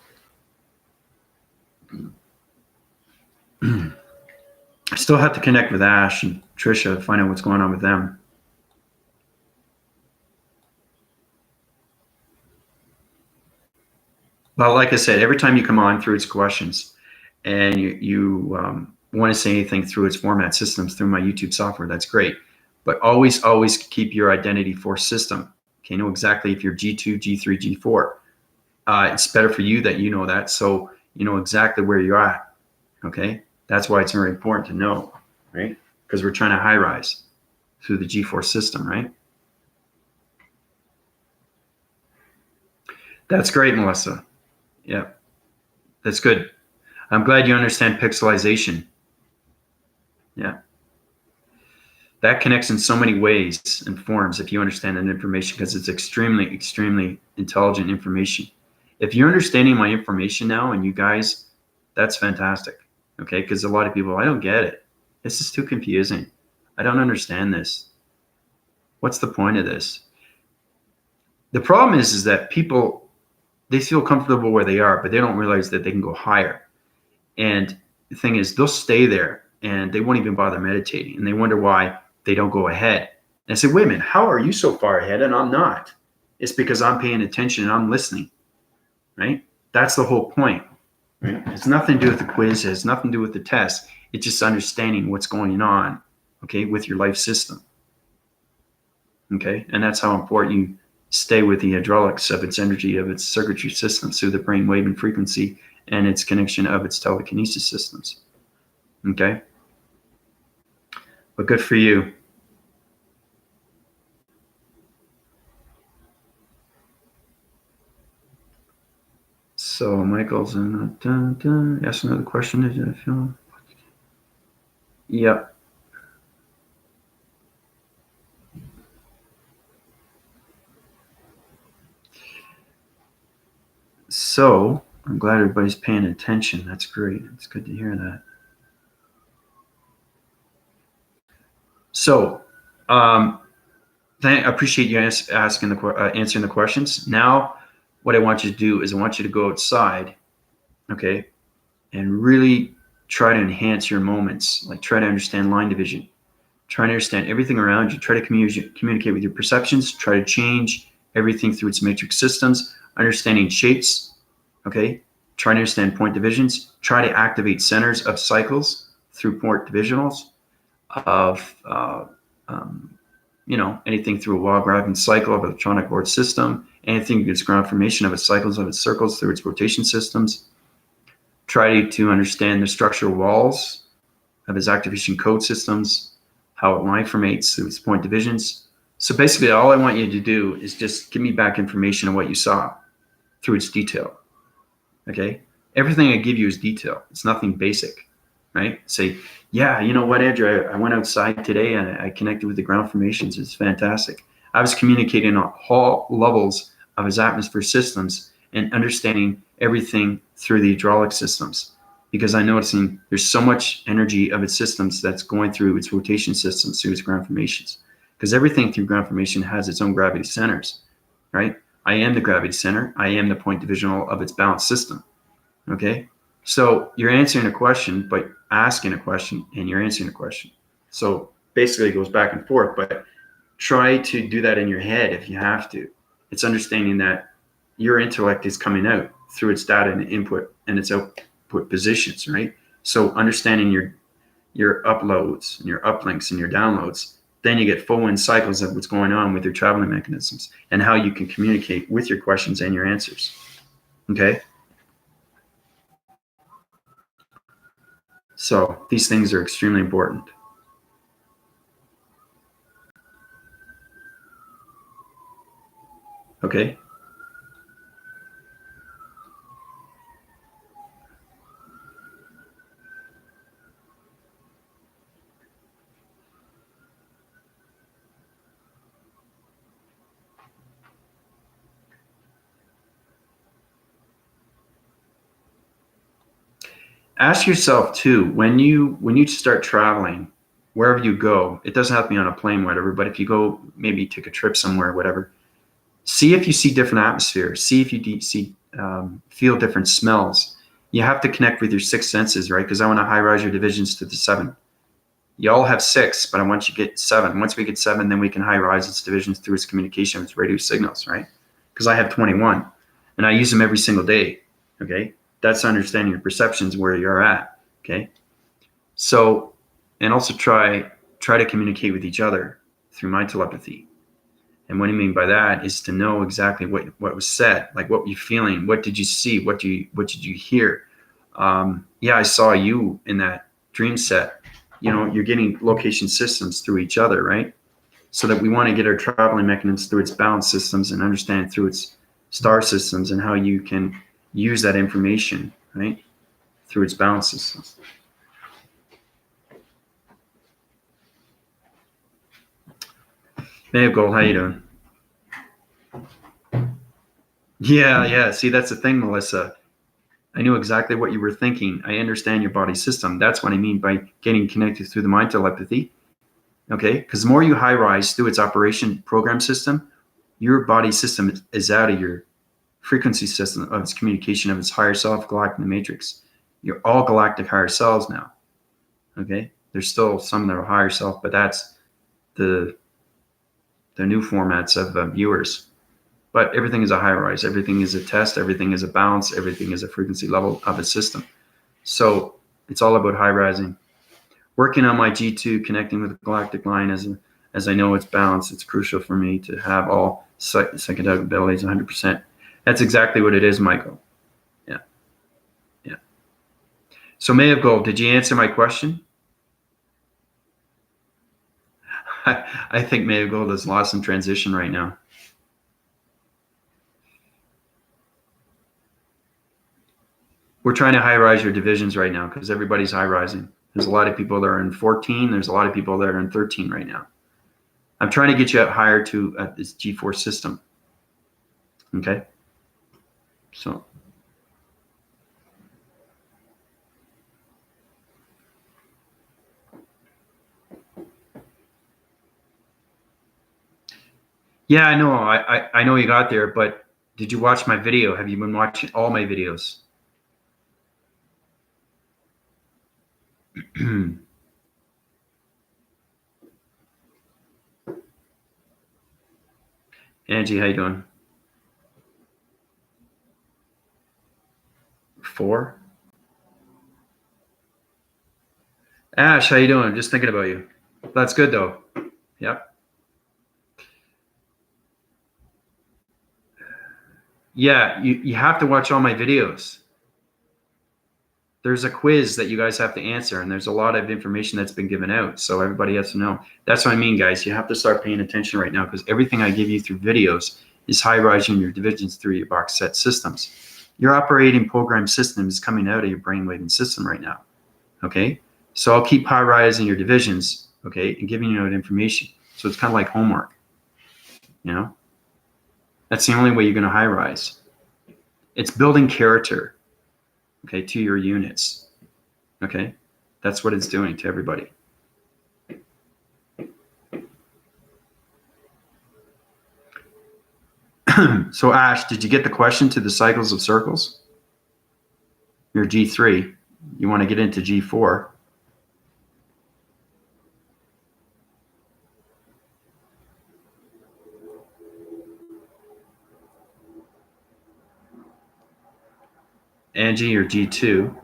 I still have to connect with Ash and Trisha to find out what's going on with them. Well, like I said, every time you come on through its questions and you want to say anything through its format systems through my YouTube software, that's great. But always keep your identity for system. Okay, know exactly if you're G2, G3, G4. It's better for you that you know that, so you know exactly where you're at. Okay, that's why it's very important to know, right? Because we're trying to high rise through the G4 system, right? That's great, Melissa. Yeah, that's good. I'm glad you understand pixelization. Yeah. That connects in so many ways and forms if you understand that information, because it's extremely intelligent information. If you're understanding my information now and you guys, that's fantastic. Okay, because a lot of people, I don't get it. This is too confusing. I don't understand this. What's the point of this? The problem is that people, they feel comfortable where they are, but they don't realize that they can go higher. And the thing is, they'll stay there and they won't even bother meditating, and they wonder why they don't go ahead. And I say, wait a minute, how are you so far ahead and I'm not? It's because I'm paying attention and I'm listening, right? That's the whole point. Right? It's nothing to do with the quiz. It has nothing to do with the test. It's just understanding what's going on, okay, with your life system. Okay, and that's how important you stay with the hydraulics of its energy, of its circuitry systems through the brain wave and frequency and its connection of its telekinesis systems. Okay, but good for you. So Michael's in. Ask another question. Did I feel? Yep. So I'm glad everybody's paying attention. That's great. It's good to hear that. So, I appreciate you answering the questions. Now, what I want you to do is I want you to go outside, okay, and really try to enhance your moments. Like try to understand line division, try to understand everything around you. Try to communicate with your perceptions. Try to change everything through its matrix systems. Understanding shapes, okay. Try to understand point divisions. Try to activate centers of cycles through point divisionals of anything through a wall graphing cycle of an electronic board system, anything that's ground formation of its cycles of its circles through its rotation systems. Try to understand the structural walls of its activation code systems, how it line formates through its point divisions. So basically all I want you to do is just give me back information on what you saw through its detail. Okay? Everything I give you is detail. It's nothing basic, right? Say, yeah, you know what, Andrew, I went outside today and I connected with the ground formations. It's fantastic. I was communicating on all levels of his atmosphere systems and understanding everything through the hydraulic systems, because I'm noticing there's so much energy of its systems that's going through its rotation systems through its ground formations, because everything through ground formation has its own gravity centers, right? I am the gravity center. I am the point divisional of its balanced system, okay? So you're answering a question, but asking a question, and you're answering a question. So basically it goes back and forth, but try to do that in your head if you have to. It's understanding that your intellect is coming out through its data and input and its output positions, right? So understanding your uploads and your uplinks and your downloads, then you get full wind cycles of what's going on with your traveling mechanisms and how you can communicate with your questions and your answers. Okay? So these things are extremely important. Okay? Ask yourself too, when you start traveling, wherever you go, it doesn't have to be on a plane, whatever, but if you go maybe take a trip somewhere, whatever, see if you see different atmospheres, see if you feel different smells. You have to connect with your six senses, right? Because I want to high rise your divisions to the seven. You all have six, but I want you to get seven. Once we get seven, then we can high rise its divisions through its communication with radio signals, right? Because I have 21 and I use them every single day. Okay. That's understanding your perceptions where you're at. Okay. So, and also try to communicate with each other through my telepathy. And what I mean by that is to know exactly what was said, like what were you feeling, what did you see, what did you hear? Yeah, I saw you in that dream set. You know, you're getting location systems through each other, right? So that we want to get our traveling mechanisms through its balance systems and understand through its star systems and how you can use that information, right, through its balance systems. Hey, Gold, how you doing? Yeah. See, that's the thing, Melissa. I knew exactly what you were thinking. I understand your body system. That's what I mean by getting connected through the mind telepathy. Okay, because the more you high rise through its operation program system, your body system is out of your frequency system of its communication of its higher self, galactic matrix. You're all galactic higher selves now. Okay, there's still some that are higher self, but that's the new formats of viewers. But everything is a high rise. Everything is a test. Everything is a balance. Everything is a frequency level of a system. So it's all about high rising. Working on my G2, connecting with the galactic line as I know it's balanced. It's crucial for me to have all psychedelic abilities 100%. That's exactly what it is, Michael. Yeah, yeah. So May of Gold, did you answer my question? I think May of Gold is lost in transition right now. We're trying to high rise your divisions right now because everybody's high rising. There's a lot of people that are in 14. There's a lot of people that are in 13 right now. I'm trying to get you up higher to this G4 system. Okay. So. Yeah, I know. I know you got there, but did you watch my video? Have you been watching all my videos? Angie, how you doing? 4. Ash, how you doing? Just thinking about you. That's good though. Yep. Yeah, you have to watch all my videos. There's a quiz that you guys have to answer, and there's a lot of information that's been given out, so everybody has to know. That's what I mean, guys. You have to start paying attention right now because everything I give you through videos is high-rising your divisions through your box set systems. Your operating program system is coming out of your brainwave system right now, okay? So I'll keep high-rising your divisions, okay, and giving you that information. So it's kind of like homework, you know? That's the only way you're going to high-rise. It's building character, okay, to your units. Okay, that's what it's doing to everybody. So Ash, did you get the question to the cycles of circles? You're G3. You want to get into G4. Angie, you're G2.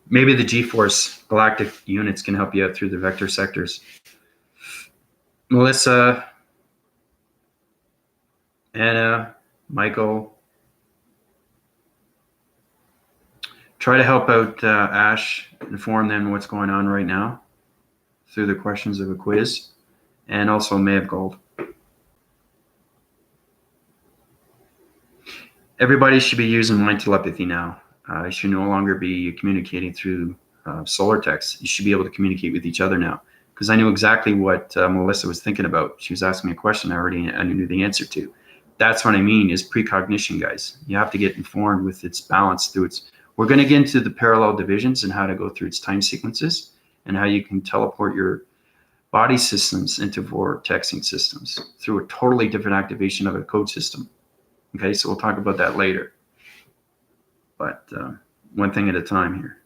Maybe the G-force galactic units can help you out through the vector sectors. Melissa, Anna, Michael, try to help out Ash, inform them what's going on right now through the questions of a quiz, and also May of Gold. Everybody should be using mind telepathy now. You should no longer be communicating through solar text. You should be able to communicate with each other now. Because I knew exactly what Melissa was thinking about. She was asking me a question I knew the answer to. That's what I mean is precognition, guys. You have to get informed with its balance through its. We're going to get into the parallel divisions and how to go through its time sequences and how you can teleport your body systems into vortexing systems through a totally different activation of a code system. Okay, so we'll talk about that later. But one thing at a time here.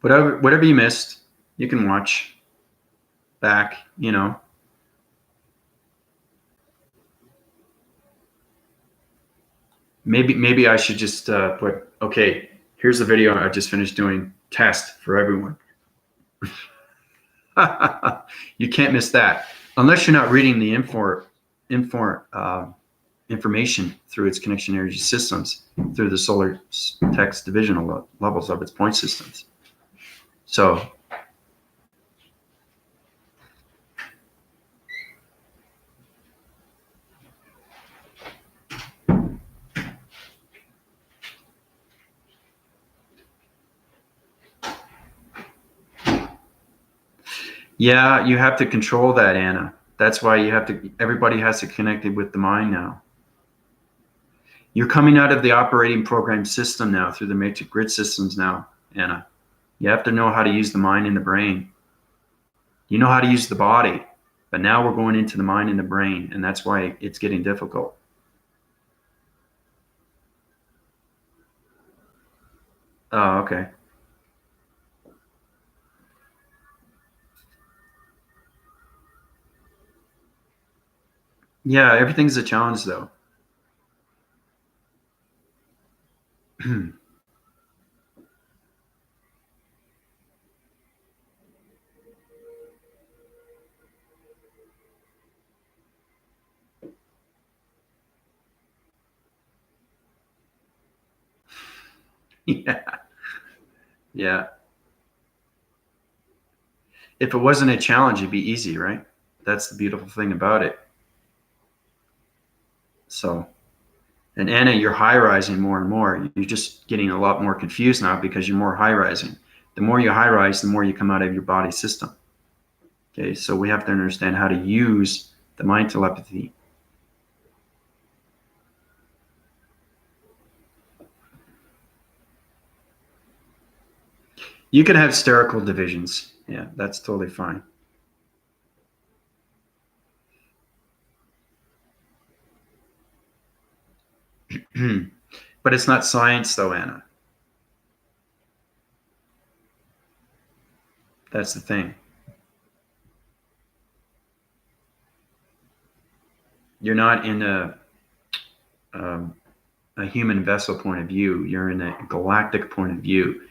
Whatever you missed, you can watch back, you know. Maybe I should just put, okay, here's the video I just finished doing, test for everyone. You can't miss that. Unless you're not reading the information through its connection energy systems, through the solar text divisional levels of its point systems. So Yeah, you have to control that, Anna. That's why you have to, everybody has to connect it with the mind now. You're coming out of the operating program system now through the matrix grid systems now, Anna. You have to know how to use the mind and the brain. You know how to use the body, but now we're going into the mind and the brain, and that's why it's getting difficult. Oh, okay. Yeah, everything's a challenge though. Yeah, yeah. If it wasn't a challenge, it'd be easy, right? That's the beautiful thing about it. So, and Anna, you're high rising more and more. You're just getting a lot more confused now because you're more high rising. The more you high rise, the more you come out of your body system. Okay, so we have to understand how to use the mind telepathy. You can have spherical divisions. Yeah, that's totally fine. But it's not science, though, Anna. That's the thing. You're not in um, a human vessel point of view. You're in a galactic point of view.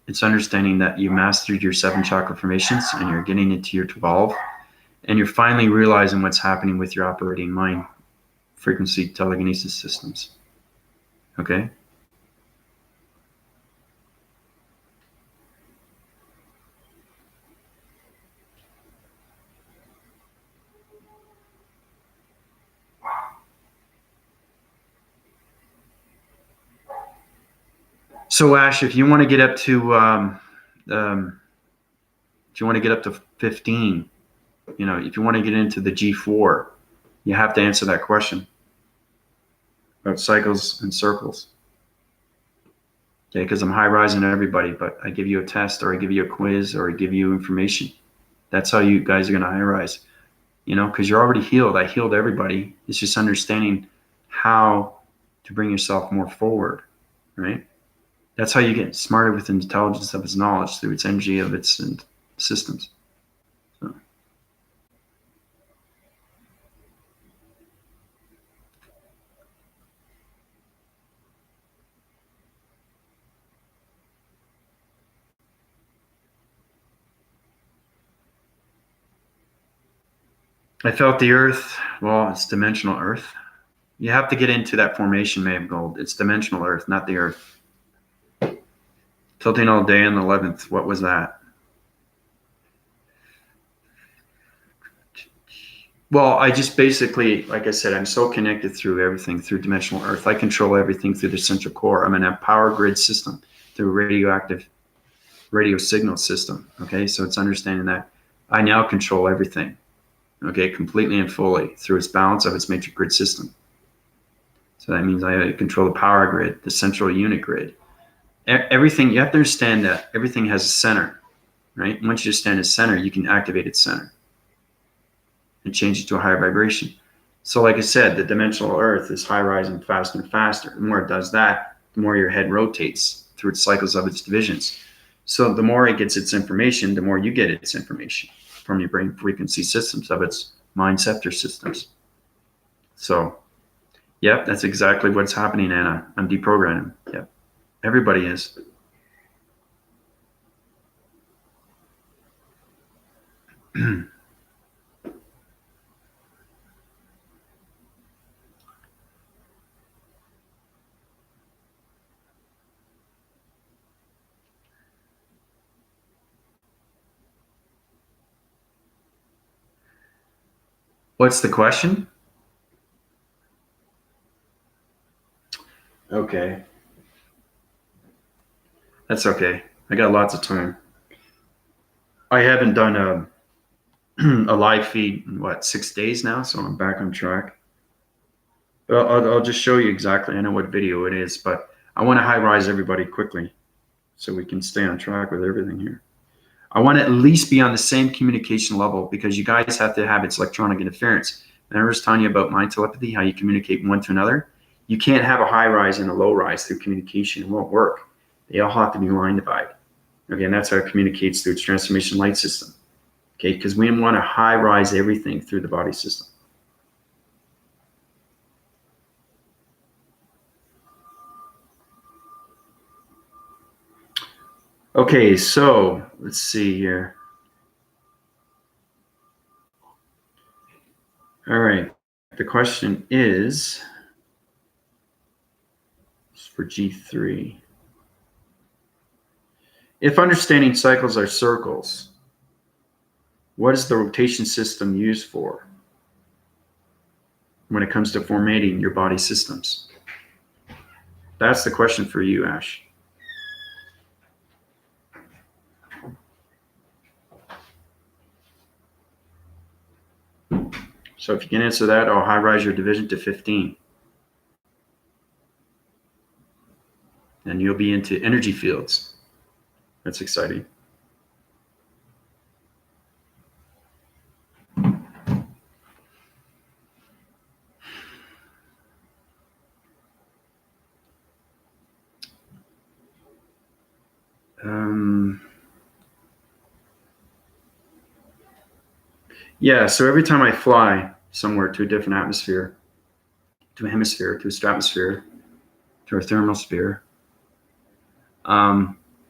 It's understanding that you mastered your seven chakra formations and you're getting into your 12, and you're finally realizing what's happening with your operating mind frequency telekinesis systems. Okay? So, Ash, if you want to get up to, if you want to get up to 15, if you want to get into the G4, you have to answer that question about cycles and circles. Okay, because I'm high rising everybody, but I give you a test or I give you a quiz or I give you information. That's how you guys are going to high rise, because you're already healed. I healed everybody. It's just understanding how to bring yourself more forward, right? That's how you get smarter with the intelligence of its knowledge through its energy of its systems. So, I felt the earth. Well, it's dimensional earth. You have to get into that formation, May of Gold. It's dimensional earth, not the earth. Tilting all day on the 11th. What was that? Well, I just basically, like I said, I'm so connected through everything through dimensional earth. I control everything through the central core. I'm in a power grid system through radioactive radio signal system. Okay, so it's understanding that I now control everything. Okay, completely and fully through its balance of its matrix grid system. So that means I control the power grid, the central unit grid. Everything, you have to understand that everything has a center, right? Once you understand its center, you can activate its center and change it to a higher vibration. So, like I said, the dimensional earth is high rising faster and faster. The more it does that, the more your head rotates through its cycles of its divisions. So, the more it gets its information, the more you get its information from your brain frequency systems of its mind scepter systems. So, yep, that's exactly what's happening, Anna. I'm deprogramming. Yep, everybody is. What's the question? Okay, that's okay. I got lots of time. I haven't done a live feed in what, 6 days now, so I'm back on track. But I'll just show you exactly. I know what video it is, but I want to high rise everybody quickly so we can stay on track with everything here. I want to at least be on the same communication level because you guys have to have its electronic interference. And I was telling you about mind telepathy, how you communicate one to another. You can't have a high rise and a low rise through communication. It won't work. They all have to be line divided. Okay, and that's how it communicates through its transformation light system. Okay, because we want to high rise everything through the body system. Okay, so let's see here. All right, the question is for G3. If understanding cycles are circles, what is the rotation system used for when it comes to formatting your body systems? That's the question for you, Ash. So if you can answer that, I'll high rise your division to 15. And you'll be into energy fields. That's exciting. Yeah, so every time I fly somewhere to a different atmosphere, to a hemisphere, to a stratosphere, to a thermosphere,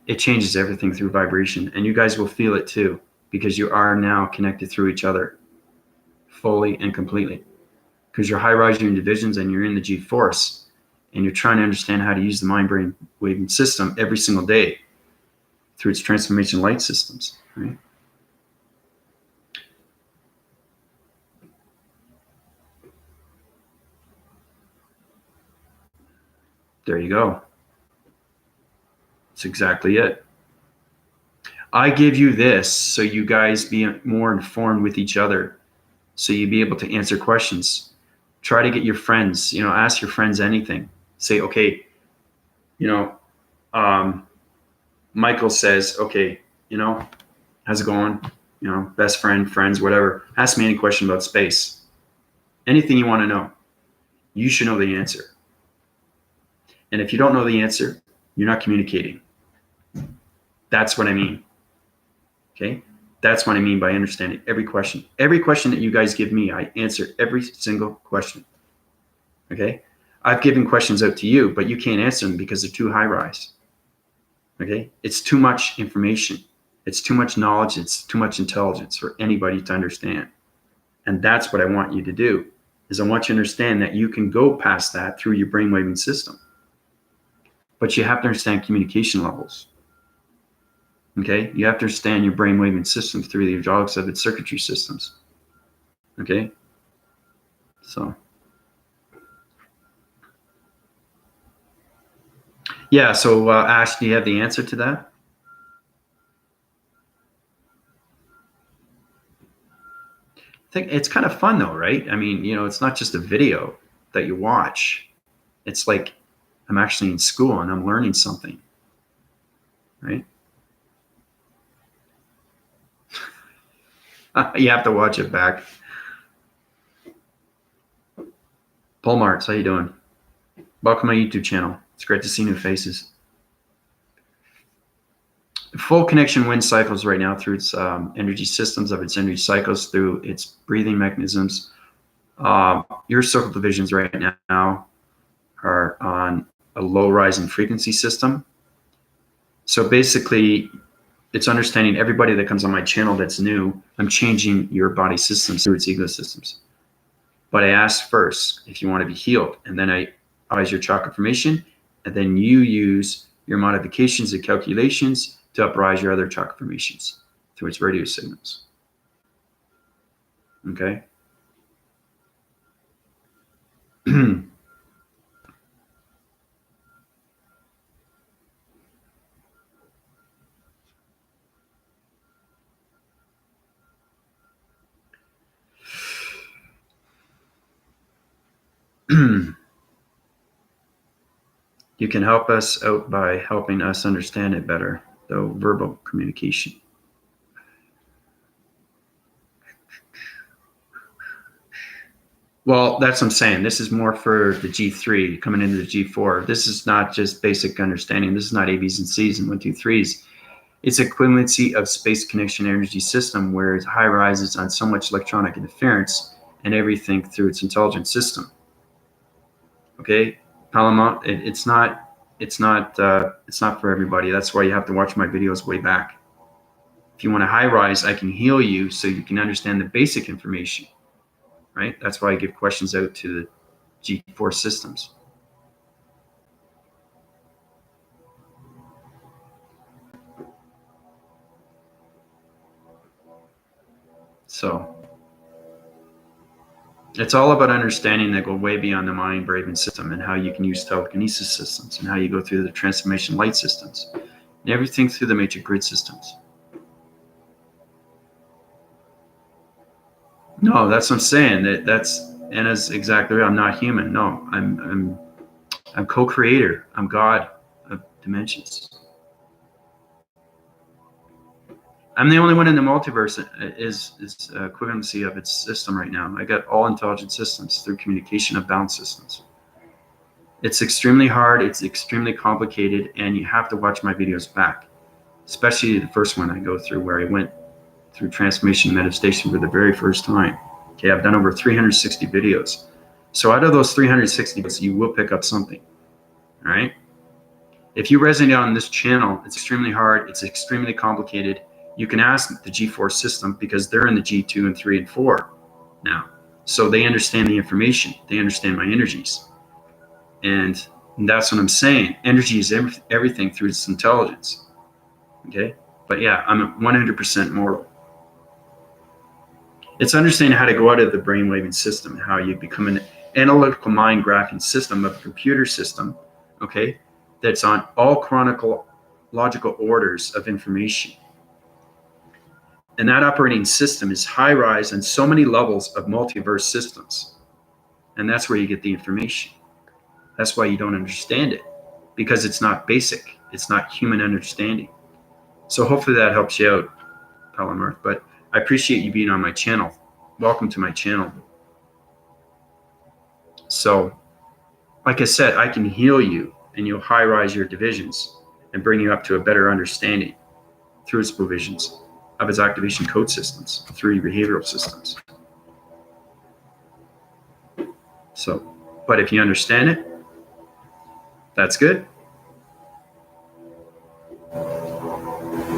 it changes everything through vibration. And you guys will feel it too, because you are now connected through each other fully and completely. Because you're high rising your divisions and you're in the G force, and you're trying to understand how to use the mind brain waving system every single day through its transformation light systems, right? There you go. That's exactly it. I give you this so you guys be more informed with each other, so you be able to answer questions. Try to get your friends, ask your friends anything. Say, okay, you know, Michael says, okay, how's it going? Best friend, friends, whatever. Ask me any question about space. Anything you want to know, you should know the answer. And if you don't know the answer, you're not communicating. That's what I mean. Okay? That's what I mean by understanding every question. Every question that you guys give me, I answer every single question. Okay? I've given questions out to you, but you can't answer them because they're too high rise. Okay? It's too much information. It's too much knowledge. It's too much intelligence for anybody to understand. And that's what I want you to do, is I want you to understand that you can go past that through your brainwaving system. But you have to understand communication levels. Okay? You have to understand your brainwaving system through the hydraulics of its circuitry systems. Okay? So, yeah. So, Ash, do you have the answer to that? I think it's kind of fun though, right? I mean, it's not just a video that you watch. It's like I'm actually in school and I'm learning something, right? You have to watch it back. Paul Martz, how you doing? Welcome to my YouTube channel. It's great to see new faces. Full connection wind cycles right now through its energy systems of its energy cycles, through its breathing mechanisms. Your circle divisions right now are on a low rising frequency system. So basically, it's understanding everybody that comes on my channel that's new. I'm changing your body systems through its ego systems. But I ask first if you want to be healed, and then I eyes your chakra formation, and then you use your modifications and calculations to uprise your other chakra formations through its radio signals. Okay? You can help us out by helping us understand it better, though verbal communication. Well, that's what I'm saying. This is more for the G3 coming into the G4. This is not just basic understanding. This is not A, B's, and C's and 1, 2, 3s. It's equivalency of space connection energy system where it high rises on so much electronic interference and everything through its intelligence system. Okay, Palomont, it's not for everybody. That's why you have to watch my videos way back. If you want to high rise, I can heal you so you can understand the basic information. Right? That's why I give questions out to the G4 systems. So it's all about understanding that go way beyond the mind, brain, system, and how you can use telekinesis systems and how you go through the transformation light systems and everything through the major grid systems. No, that's what I'm saying. That's Anna's exactly right. I'm not human. No, I'm co-creator. I'm God of dimensions. I'm the only one in the multiverse is equivalency of its system right now. I got all intelligent systems through communication of bound systems. It's extremely hard. It's extremely complicated, and you have to watch my videos back, especially the first one I go through where I went through transformation meditation for the very first time. Okay, I've done over 360 videos. So out of those 360 videos, you will pick up something. All right. If you resonate on this channel, it's extremely hard. It's extremely complicated. You can ask the G4 system because they're in the G2 and 3 and 4 now. So they understand the information. They understand my energies. And that's what I'm saying. Energy is everything through its intelligence. Okay. But yeah, I'm 100% mortal. It's understanding how to go out of the brainwaving system, how you become an analytical mind graphing system of a computer system, okay, that's on all chronological orders of information. And that operating system is high rise on so many levels of multiverse systems. And that's where you get the information. That's why you don't understand it, because it's not basic. It's not human understanding. So hopefully that helps you out, Palomar. But I appreciate you being on my channel. Welcome to my channel. So, like I said, I can heal you and you'll high rise your divisions and bring you up to a better understanding through its provisions of its activation code systems, through your behavioral systems. So, but if you understand it, that's good.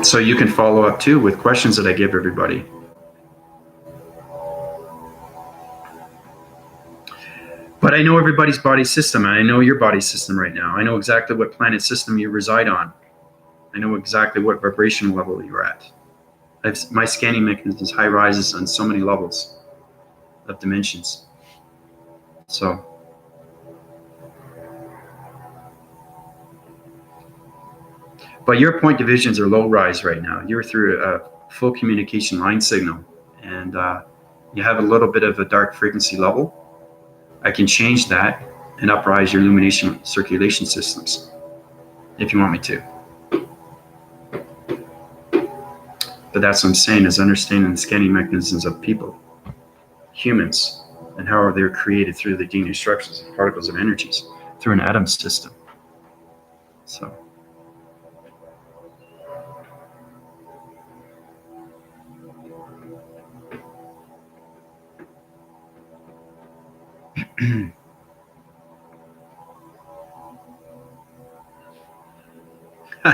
So you can follow up too with questions that I give everybody. But I know everybody's body system, and I know your body system right now. I know exactly what planet system you reside on. I know exactly what vibrational level you're at. My scanning mechanism is high rises on so many levels of dimensions. So, but your point divisions are low rise right now. You're through a full communication line signal, and you have a little bit of a dark frequency level. I can change that and uprise your illumination circulation systems if you want me to. But that's what I'm saying, is understanding the scanning mechanisms of people, humans, and how they're created through the DNA structures of particles of energies through an atom system. So.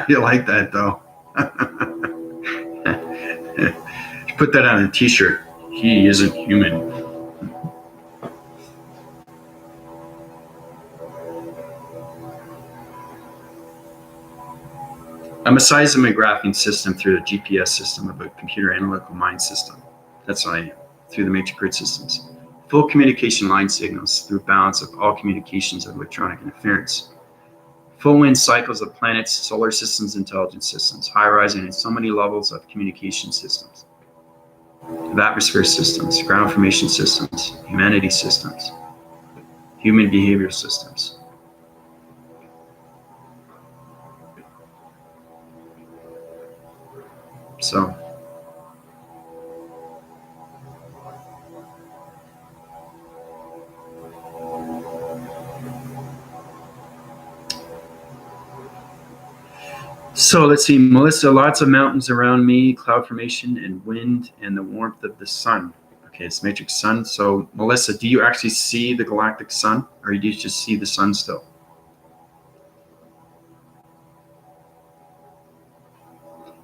You like that, though. Put that on a t-shirt. He isn't human. I'm a seismographing system through the GPS system of a computer analytical mind system. That's what I am, through the major grid systems. Full communication line signals through balance of all communications of electronic interference. Full wind cycles of planets, solar systems, intelligence systems, high rising in so many levels of communication systems, of atmosphere systems, ground formation systems, humanity systems, human behavioral systems. So let's see, Melissa, lots of mountains around me, cloud formation and wind and the warmth of the sun. Okay, it's matrix sun. So Melissa, do you actually see the galactic sun, or do you just see the sun still?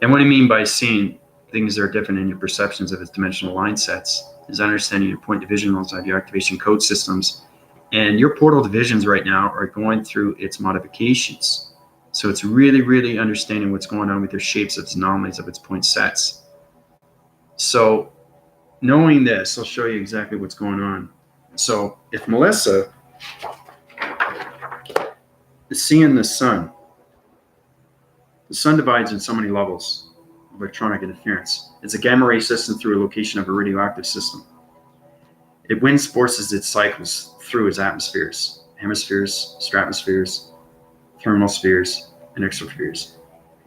And what I mean by seeing things that are different in your perceptions of its dimensional line sets is understanding your point divisionals of your activation code systems. And your portal divisions right now are going through its modifications. So it's really, really understanding what's going on with your shapes, its anomalies of its point sets. So knowing this, I'll show you exactly what's going on. So if Melissa is seeing the sun divides in so many levels of electronic interference. It's a gamma ray system through a location of a radioactive system. It winds forces its cycles through its atmospheres, hemispheres, stratospheres, thermal spheres, and exospheres.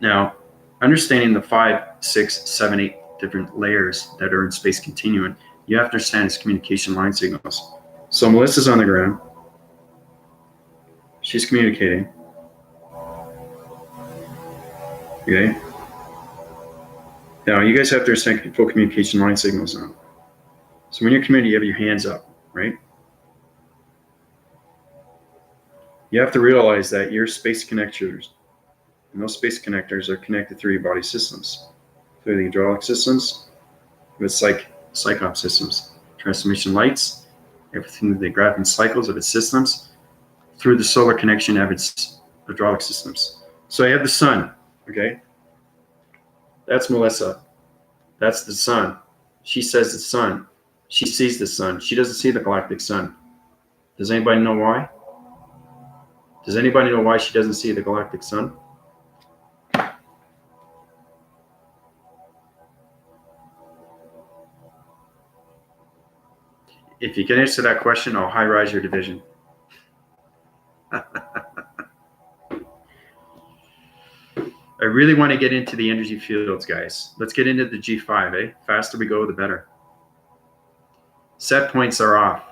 Now, understanding the 5, 6, 7, 8 different layers that are in space continuum, you have to understand its communication line signals. So Melissa's on the ground. She's communicating. Okay. Now, you guys have to understand full communication line signals now. So when you're communicating, you have your hands up, right? You have to realize that your space connectors, and those space connectors are connected through your body systems, through the hydraulic systems, with psychop systems, transformation lights, everything with the graphing cycles of its systems, through the solar connection of its hydraulic systems. So you have the sun, okay? That's Melissa. That's the sun. She says the sun. She sees the sun. She doesn't see the galactic sun. Does anybody know why? Does anybody know why she doesn't see the galactic sun? If you can answer that question, I'll high rise your division. I really want to get into the energy fields, guys. Let's get into the G5, eh? Faster we go, the better. Set points are off.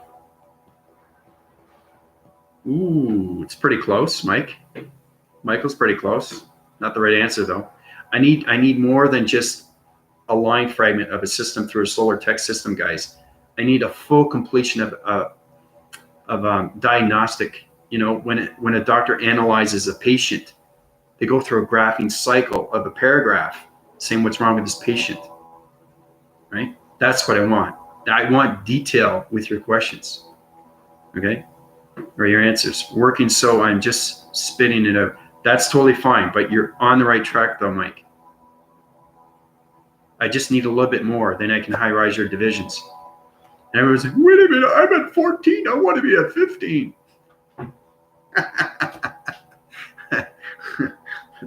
Ooh, it's pretty close, Mike. Michael's pretty close. Not the right answer, though. I need more than just a line fragment of a system through a solar tech system, guys. I need a full completion of diagnostic. You know, when a doctor analyzes a patient, they go through a graphing cycle of a paragraph saying what's wrong with this patient, right? That's what I want. I want detail with your questions, okay? Or your answers. Working so I'm just spitting it out. That's totally fine, but you're on the right track though, Mike. I just need a little bit more, then I can high rise your divisions. And everyone's like, wait a minute, I'm at 14, I want to be at 15.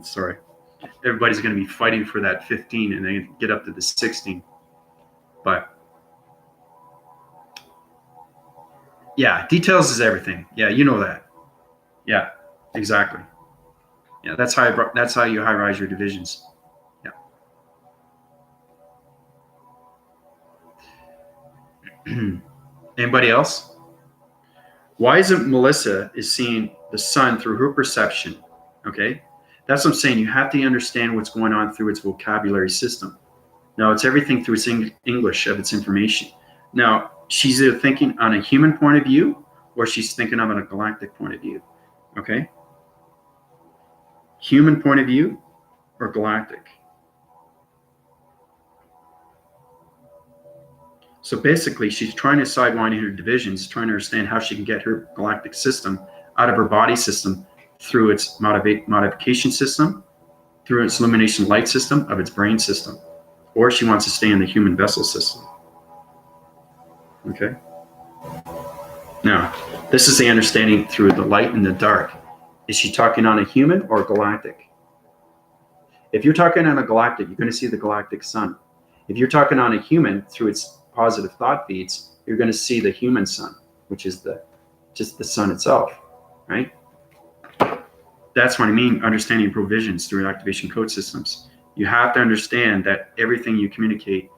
Sorry. Everybody's going to be fighting for that 15 and then get up to the 16. But yeah, details is everything. Yeah, you know that. Yeah, exactly. Yeah, that's how you high rise your divisions. Yeah. Anybody else? Why is it Melissa is seeing the sun through her perception? Okay, that's what I'm saying. You have to understand what's going on through its vocabulary system. Now, it's everything through its English of its information. Now, she's either thinking on a human point of view or she's thinking of on a galactic point of view. Okay? Human point of view or galactic. So basically, she's trying to sidewind her divisions, trying to understand how she can get her galactic system out of her body system through its modification system, through its illumination light system of its brain system, or she wants to stay in the human vessel system. Okay? Now, this is the understanding through the light and the dark. Is she talking on a human or galactic? If you're talking on a galactic, you're going to see the galactic sun. If you're talking on a human through its positive thought feeds, you're going to see the human sun, which is the just the sun itself, right? That's what I mean, understanding provisions through activation code systems. You have to understand that everything you communicate,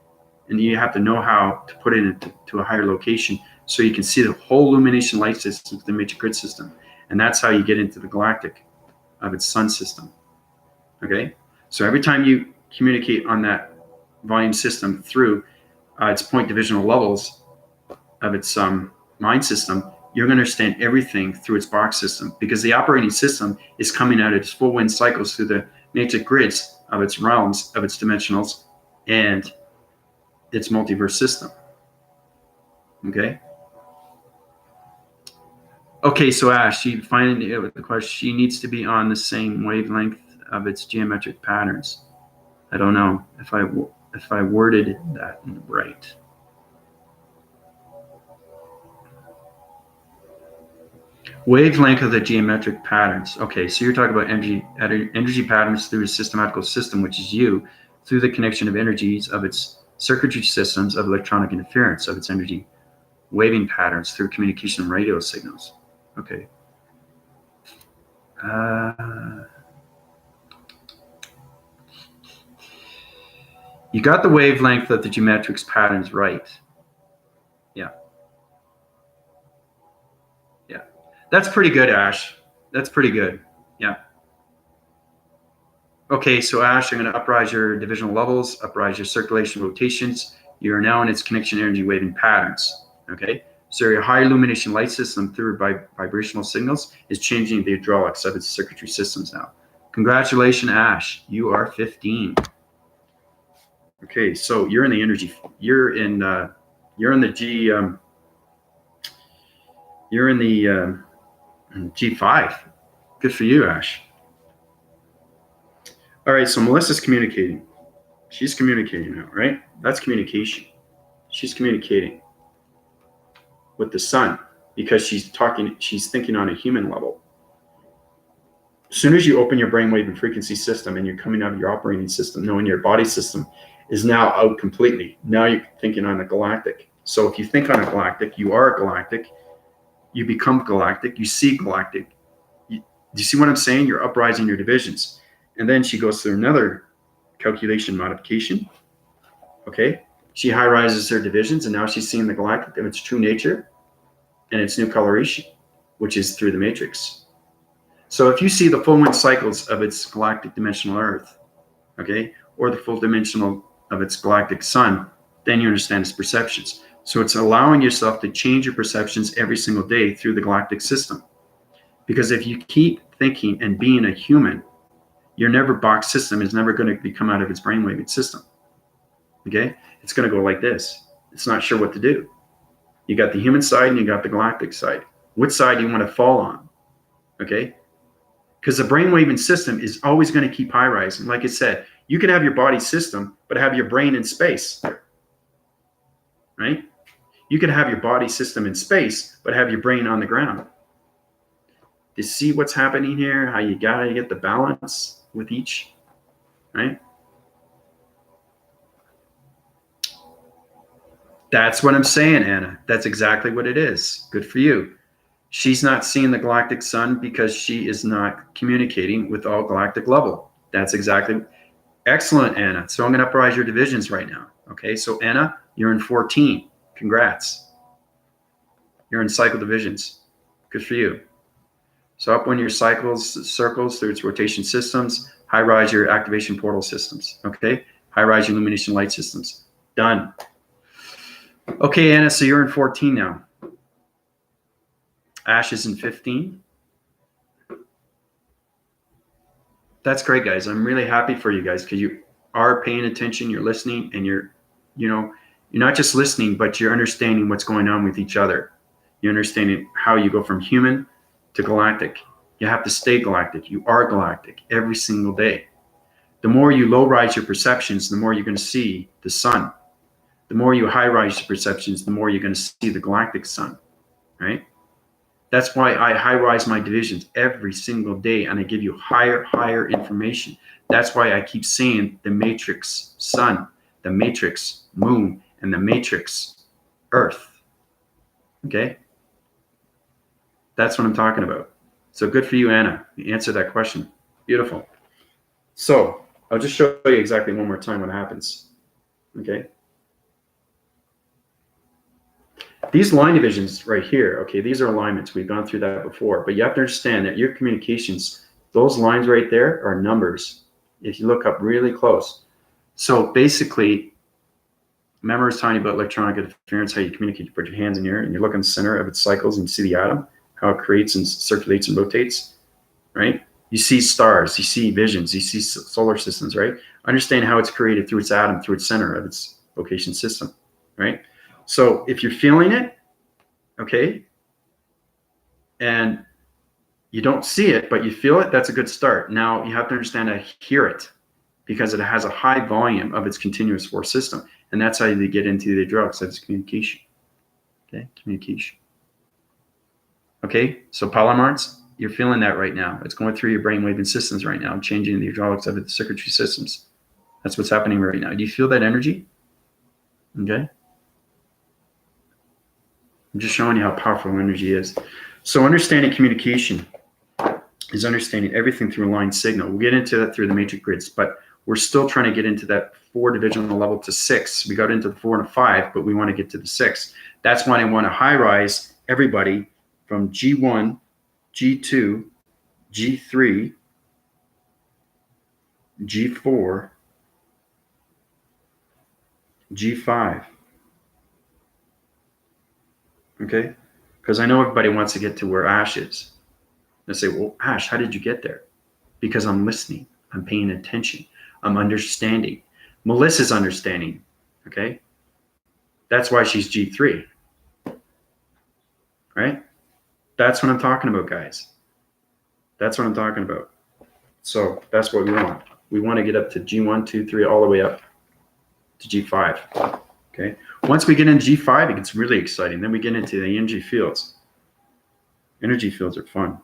and you have to know how to put it into a higher location so you can see the whole illumination light system, the matrix grid system. And that's how you get into the galactic of its sun system. Okay? So every time you communicate on that volume system through its point divisional levels of its mind system, you're going to understand everything through its box system, because the operating system is coming out of its full wind cycles through the matrix grids of its realms, of its dimensionals, and its multiverse system. Okay. Okay, so Ash, she finally with the question, she needs to be on the same wavelength of its geometric patterns. I don't know if I worded that right. Wavelength of the geometric patterns. Okay, so you're talking about energy patterns through a systematical system, which is you, through the connection of energies of its circuitry systems of electronic interference of its energy waving patterns through communication radio signals. Okay. You got the wavelength of the geometric patterns right. Yeah. Yeah. That's pretty good, Ash. That's pretty good. Yeah. Okay, so Ash, I'm going to uprise your divisional levels, uprise your circulation rotations. You're now in its connection energy waving patterns. Okay, so your high illumination light system through vibrational signals is changing the hydraulics of its circuitry systems now. Congratulations, Ash. You are 15. Okay, so you're in the energy. You're in the G. You're in the G5. Good for you, Ash. All right, so Melissa's communicating. She's communicating now, right? That's communication. She's communicating with the sun because she's thinking on a human level. As soon as you open your brainwave and frequency system and you're coming out of your operating system, knowing your body system is now out completely. Now you're thinking on a galactic. So if you think on a galactic, you are a galactic. You become galactic. You see galactic. Do you see what I'm saying? You're uprising your divisions. And then she goes through another calculation modification. Okay, she high rises her divisions, and now she's seeing the galactic of its true nature and its new coloration, which is through the matrix. So if you see the full wind cycles of its galactic dimensional Earth, okay, or the full dimensional of its galactic sun, then you understand its perceptions. So it's allowing yourself to change your perceptions every single day through the galactic system. Because if you keep thinking and being a human, your never box system is never going to come out of its brainwave system. Okay, it's going to go like this. It's not sure what to do. You got the human side and you got the galactic side. Which side do you want to fall on? Okay, because the brainwave system is always going to keep high rising. Like I said, you can have your body system, but have your brain in space, right? You can have your body system in space, but have your brain on the ground. You see what's happening here? How you gotta get the balance with each, right? That's what I'm saying, Anna. That's exactly what it is. Good for you. She's not seeing the galactic sun because she is not communicating with all galactic level. That's exactly excellent, Anna. So I'm going to uprise your divisions right now. Okay, so Anna, you're in 14. Congrats. You're in cycle divisions. Good for you. So up when your cycles, circles through its rotation systems, high rise your activation portal systems. Okay, high rise your illumination light systems. Done. Okay, Anna, so you're in 14 now. Ash is in 15. That's great, guys. I'm really happy for you guys because you are paying attention, you're listening, and you're not just listening, but you're understanding what's going on with each other. You're understanding how you go from human to galactic. You have to stay galactic. You are galactic every single day. The more you low rise your perceptions, the more you're going to see the sun. The more you high rise your perceptions, the more you're going to see the galactic sun, right? That's why I high rise my divisions every single day, and I give you higher information. That's why I keep saying the matrix sun, the matrix moon, and the matrix earth. Okay? That's what I'm talking about. So good for you, Anna. You answered that question. Beautiful. So I'll just show you exactly one more time what happens. Okay. These line divisions right here, okay, these are alignments. We've gone through that before, but you have to understand that your communications, those lines right there are numbers. If you look up really close. So basically, remember I was talking about electronic interference, how you communicate. You put your hands in here and you look in the center of its cycles and you see the atom, how it creates and circulates and rotates, right? You see stars, you see visions, you see solar systems, right? Understand how it's created through its atom, through its center of its location system, right? So if you're feeling it, okay, and you don't see it, but you feel it, that's a good start. Now you have to understand I hear it because it has a high volume of its continuous force system. And that's how you get into the drugs. That's communication. Okay, communication. Okay, so polymarts, you're feeling that right now. It's going through your brainwave and systems right now, changing the hydraulics of the circuitry systems. That's what's happening right now. Do you feel that energy? Okay. I'm just showing you how powerful energy is. So understanding communication is understanding everything through a line signal. We'll get into that through the matrix grids, but we're still trying to get into that 4 divisional level to 6. We got into the 4 and a 5, but we want to get to the 6. That's why I want to high rise everybody from G1, G2, G3, G4, G5. Okay? Because I know everybody wants to get to where Ash is. They say, well, Ash, how did you get there? Because I'm listening. I'm paying attention. I'm understanding. Melissa's understanding. Okay? That's why she's G3. Right? That's what I'm talking about, guys. That's what I'm talking about. So that's what we want. We want to get up to G1, 2, 3, all the way up to G5. Okay. Once we get into G5, it gets really exciting. Then we get into the energy fields. Energy fields are fun,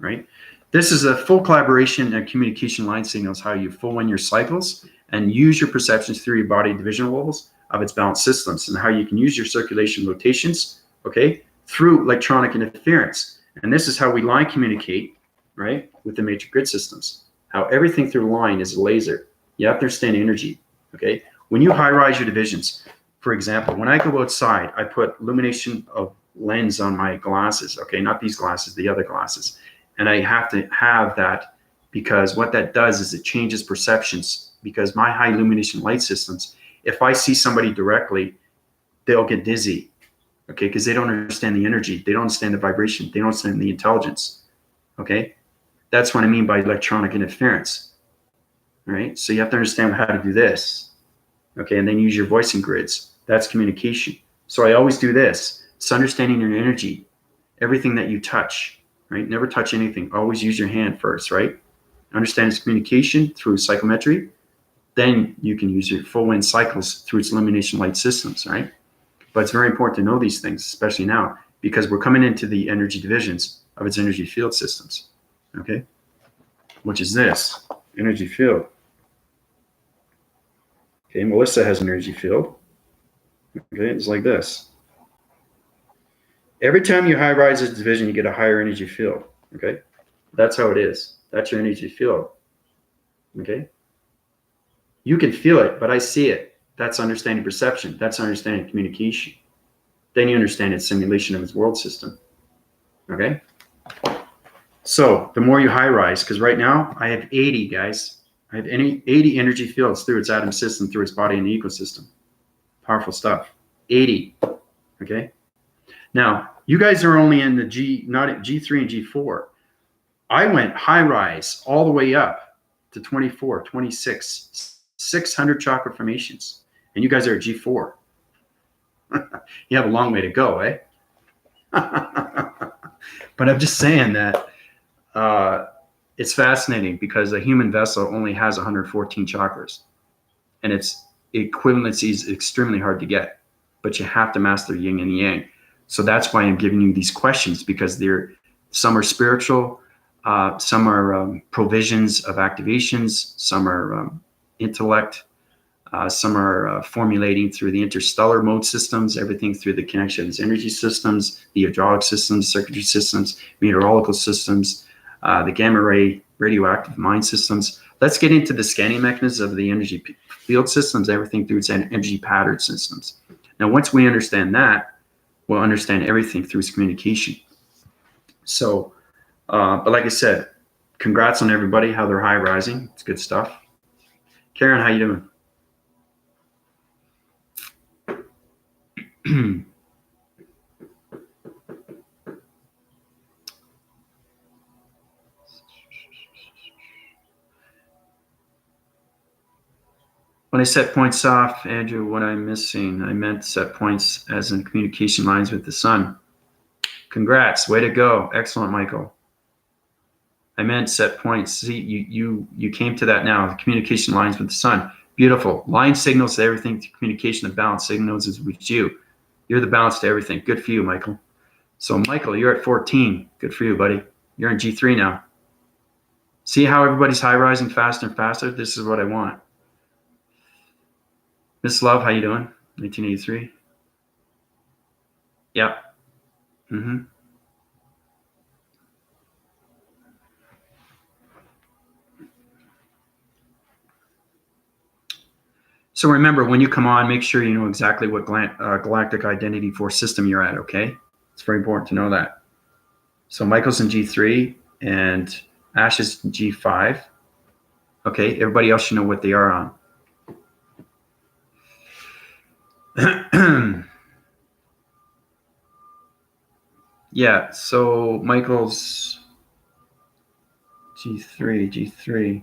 right? This is a full collaboration and communication line signals, how you full in your cycles and use your perceptions through your body divisional levels of its balanced systems, and how you can use your circulation rotations, okay, through electronic interference. And this is how we line communicate, right, with the matrix grid systems. How everything through line is a laser. You have to understand energy, okay? When you high rise your divisions, for example, when I go outside, I put illumination of lens on my glasses, okay? Not these glasses, the other glasses. And I have to have that because what that does is it changes perceptions, because my high illumination light systems, if I see somebody directly, they'll get dizzy, okay? Because they don't understand the energy. They don't understand the vibration. They don't understand the intelligence, okay? That's what I mean by electronic interference, right? So you have to understand how to do this, okay? And then use your voicing grids. That's communication. So I always do this. It's understanding your energy, everything that you touch, right? Never touch anything. Always use your hand first, right? Understand its communication through psychometry. Then you can use your full wind cycles through its illumination light systems, right? But it's very important to know these things, especially now, because we're coming into the energy divisions of its energy field systems, okay? Which is this, energy field. Okay, Melissa has an energy field. Okay, it's like this. Every time you high rise this division, you get a higher energy field, okay? That's how it is. That's your energy field, okay? You can feel it, but I see it. That's understanding perception. That's understanding communication. Then you understand its simulation of its world system, okay? So the more you high rise, because right now I have 80, guys. I have 80 energy fields through its atom system, through its body and the ecosystem. Powerful stuff. 80, okay? Now, you guys are only in the not at G3 and G4. I went high rise all the way up to 24, 26, 600 chakra formations. And you guys are at G4. You have a long way to go, eh? But I'm just saying that it's fascinating because a human vessel only has 114 chakras. And its equivalency is extremely hard to get. But you have to master yin and yang. So that's why I'm giving you these questions, because some are spiritual, some are provisions of activations, some are intellect, Some are formulating through the interstellar mode systems, everything through the connection of its energy systems, the hydraulic systems, circuitry systems, meteorological systems, the gamma ray radioactive mine systems. Let's get into the scanning mechanisms of the energy field systems, everything through its energy pattern systems. Now, once we understand that, we'll understand everything through its communication. So, but like I said, congrats on everybody, how they're high rising. It's good stuff. Karen, how you doing? When I set points off, Andrew, what I'm missing, I meant set points as in communication lines with the sun. Congrats, way to go. Excellent, Michael. I meant set points. See, you came to that now, the communication lines with the sun. Beautiful. Line signals to everything, to communication of balance signals is with you. You're the balance to everything. Good for you, Michael. So, Michael, you're at 14. Good for you, buddy. You're in G3 now. See how everybody's high rising faster and faster? This is what I want. Miss Love, how you doing? 1983. Yeah. Mm-hmm. So remember, when you come on, make sure you know exactly what galactic identity force system you're at, okay? It's very important to know that. So Michael's in G3 and Ash is in G5. Okay, everybody else should know what they are on. Yeah, so Michael's G3.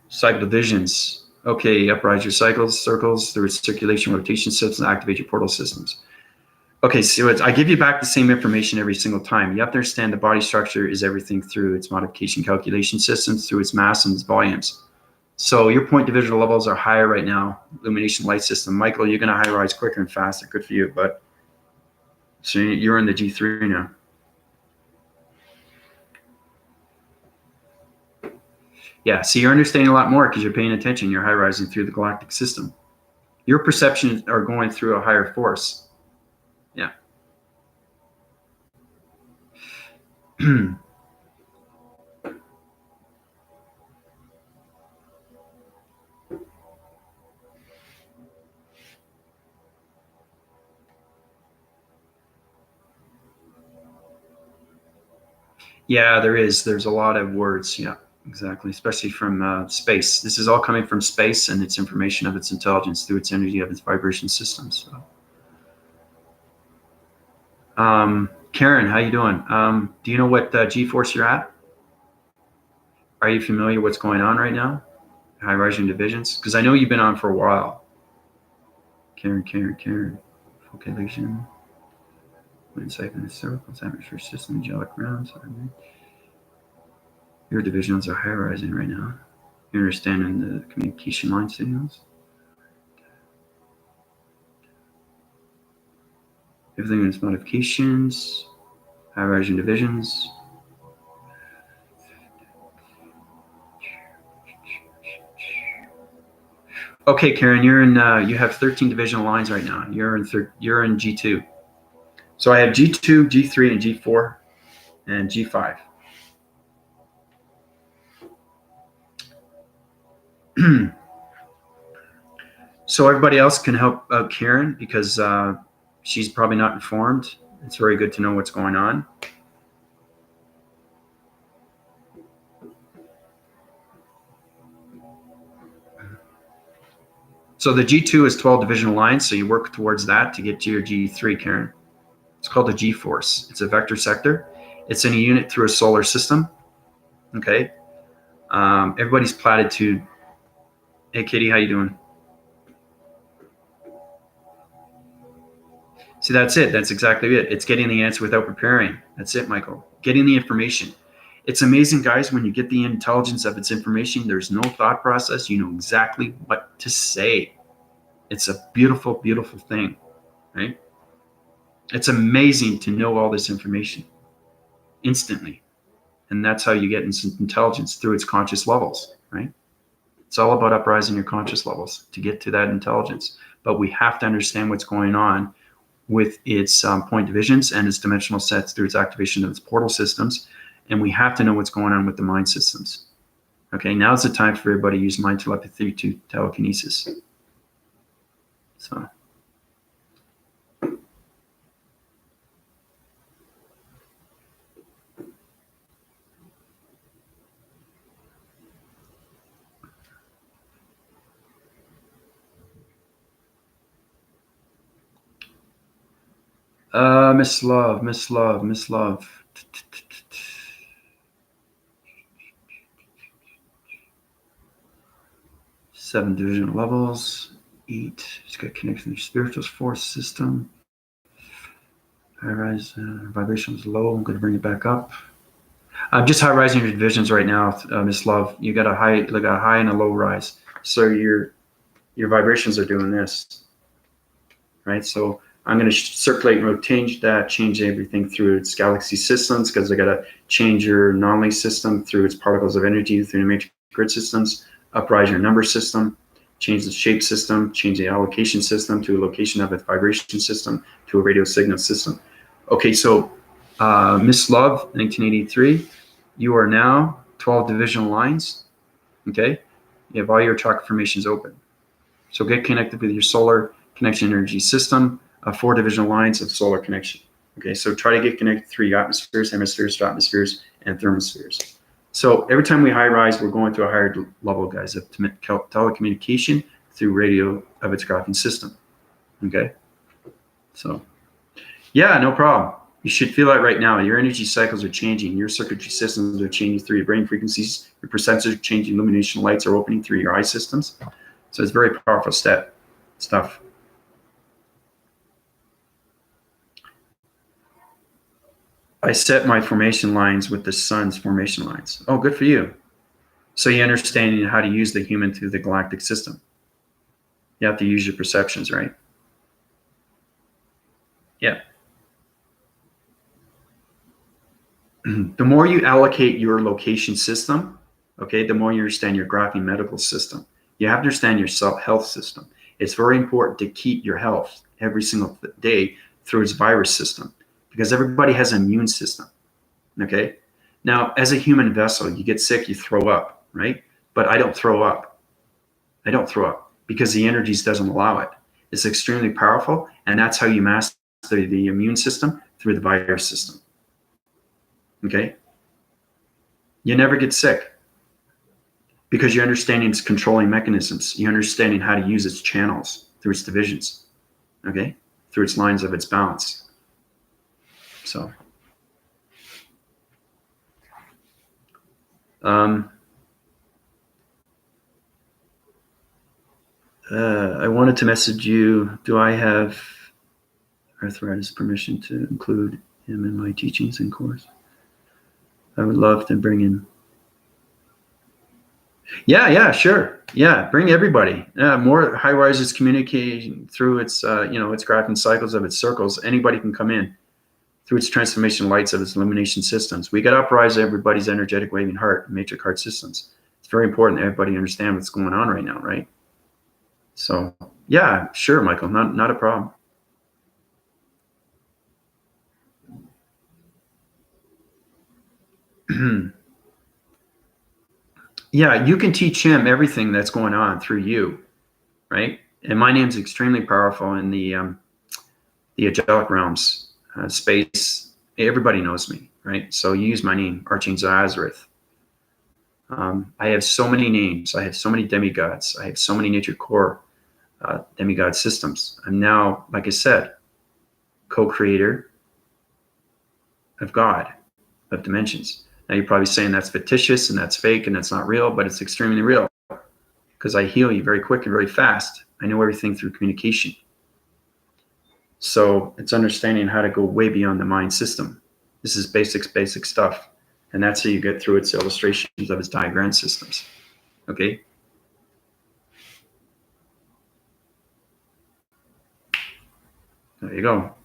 Cycle divisions. Okay, uprise your cycles, circles through its circulation rotation systems, and activate your portal systems. Okay, so I give you back the same information every single time. You have to understand the body structure is everything through its modification calculation systems, through its mass and its volumes. So your point divisional levels are higher right now. Illumination light system. Michael, you're going to high rise quicker and faster. Good for you, but so you're in the G3 now. Yeah, so you're understanding a lot more because you're paying attention. You're high rising through the galactic system. Your perceptions are going through a higher force. Yeah. Yeah, there is. There's a lot of words. Yeah, exactly. Especially from space. This is all coming from space and its information of its intelligence through its energy of its vibration systems. So. Karen, how you doing? Do you know what G-force you're at? Are you familiar what's going on right now? High rising divisions? Because I know you've been on for a while. Karen. Focalization. Insight in the circles, atmosphere system, angelic rounds. Your divisions are high rising right now. You're understanding the communication line signals. Everything in its modifications, high rising divisions. Okay, Karen, you're in. You have 13 divisional lines right now. You're in G2. So I have G2, G3, and G4, and G5. So everybody else can help Karen because she's probably not informed. It's very good to know what's going on. So the G2 is 12 divisional lines, so you work towards that to get to your G3, Karen. It's called a G-force. It's a vector sector. It's in a unit through a solar system. Okay. Everybody's platitude. Hey, Katie, how you doing? See, that's it. That's exactly it. It's getting the answer without preparing. That's it, Michael. Getting the information. It's amazing, guys, when you get the intelligence of its information, there's no thought process. You know exactly what to say. It's a beautiful, beautiful thing, right? It's amazing to know all this information instantly. And that's how you get instant intelligence, through its conscious levels, right? It's all about uprising your conscious levels to get to that intelligence. But we have to understand what's going on with its point divisions and its dimensional sets through its activation of its portal systems. And we have to know what's going on with the mind systems. Okay, now's the time for everybody to use mind telepathy to telekinesis. So. Miss Love. 7 division levels. 8. It's got connection to the spiritual force system. High rise vibration is low. I'm going to bring it back up. I'm just high rising your divisions right now, Miss Love. You got a high and a low rise. So your vibrations are doing this, right? So I'm going to circulate and rotate that, change everything through its galaxy systems, because I got to change your anomaly system through its particles of energy through the matrix grid systems, uprise your number system, change the shape system, change the allocation system to a location of its vibration system to a radio signal system. Okay, so Miss Love, 1983, you are now 12 divisional lines. Okay, you have all your chakra formations open. So get connected with your solar connection energy system, 4 divisional lines of solar connection. Okay, so try to get connected through your atmospheres, hemispheres, stratospheres, and thermospheres. So every time we high rise, we're going to a higher level, guys, of telecommunication through radio of its graphing system. Okay, so yeah, no problem. You should feel that right now. Your energy cycles are changing. Your circuitry systems are changing through your brain frequencies. Your perceptions are changing. Illumination lights are opening through your eye systems. So it's very powerful stuff. I set my formation lines with the sun's formation lines. Oh, good for you. So you understand how to use the human through the galactic system. You have to use your perceptions, right? Yeah. The more you allocate your location system, okay, the more you understand your graphing medical system. You have to understand your health system. It's very important to keep your health every single day through its virus system, because everybody has an immune system, okay? Now, as a human vessel, you get sick, you throw up, right? But I don't throw up. I don't throw up because the energies doesn't allow it. It's extremely powerful, and that's how you master the immune system, through the virus system. Okay? You never get sick because you're understanding its controlling mechanisms. You're understanding how to use its channels through its divisions, okay? Through its lines of its balance. So, I wanted to message you. Do I have arthritis permission to include him in my teachings and course? I would love to bring in. Yeah, sure. Yeah, bring everybody. More high rises communicating through its, its graphing cycles of its circles. Anybody can come in through its transformation lights of its illumination systems. We got to uprise everybody's energetic waving heart, matrix heart systems. It's very important that everybody understand what's going on right now, right? So yeah, sure, Michael, not a problem. Yeah, you can teach him everything that's going on through you, right? And my name's extremely powerful in the angelic realms, space. Everybody knows me, right? So you use my name, Archangel Azareth. I have so many names. I have so many demigods. I have so many nature core demigod systems. I'm now, like I said, co-creator of God, of dimensions. Now you're probably saying that's fictitious and that's fake and that's not real, but it's extremely real, because I heal you very quick and very fast. I know everything through communication. So it's understanding how to go way beyond the mind system. This is basic stuff. And that's how you get through its illustrations of its diagram systems. Okay? There you go.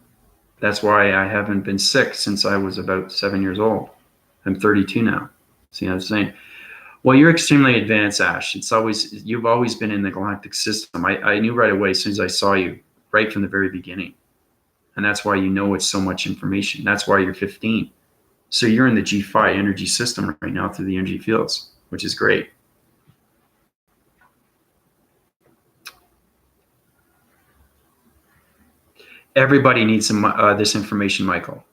That's why I haven't been sick since I was about 7 years old. I'm 32 now. See what I'm saying? Well, you're extremely advanced, Ash. You've always been in the galactic system. I knew right away as soon as I saw you, right from the very beginning. And that's why you know it's so much information. That's why you're 15. So you're in the G5 energy system right now through the energy fields, which is great. Everybody needs this information, Michael.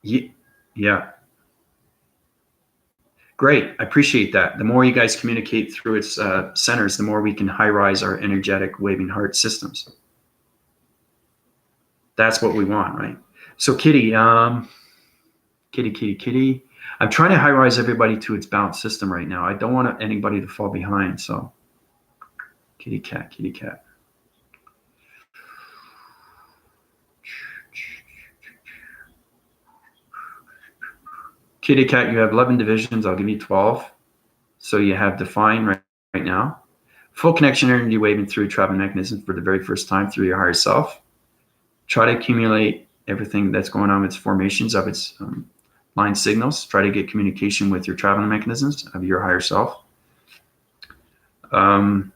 Yeah. Great. I appreciate that. The more you guys communicate through its centers, the more we can high-rise our energetic waving heart systems. That's what we want, right? So Kitty, Kitty. I'm trying to high-rise everybody to its balanced system right now. I don't want anybody to fall behind, so kitty cat. Kitty cat, you have 11 divisions. I'll give you 12. So you have define right now. Full connection energy waving through traveling mechanisms for the very first time through your higher self. Try to accumulate everything that's going on with its formations of its line signals. Try to get communication with your traveling mechanisms of your higher self. You're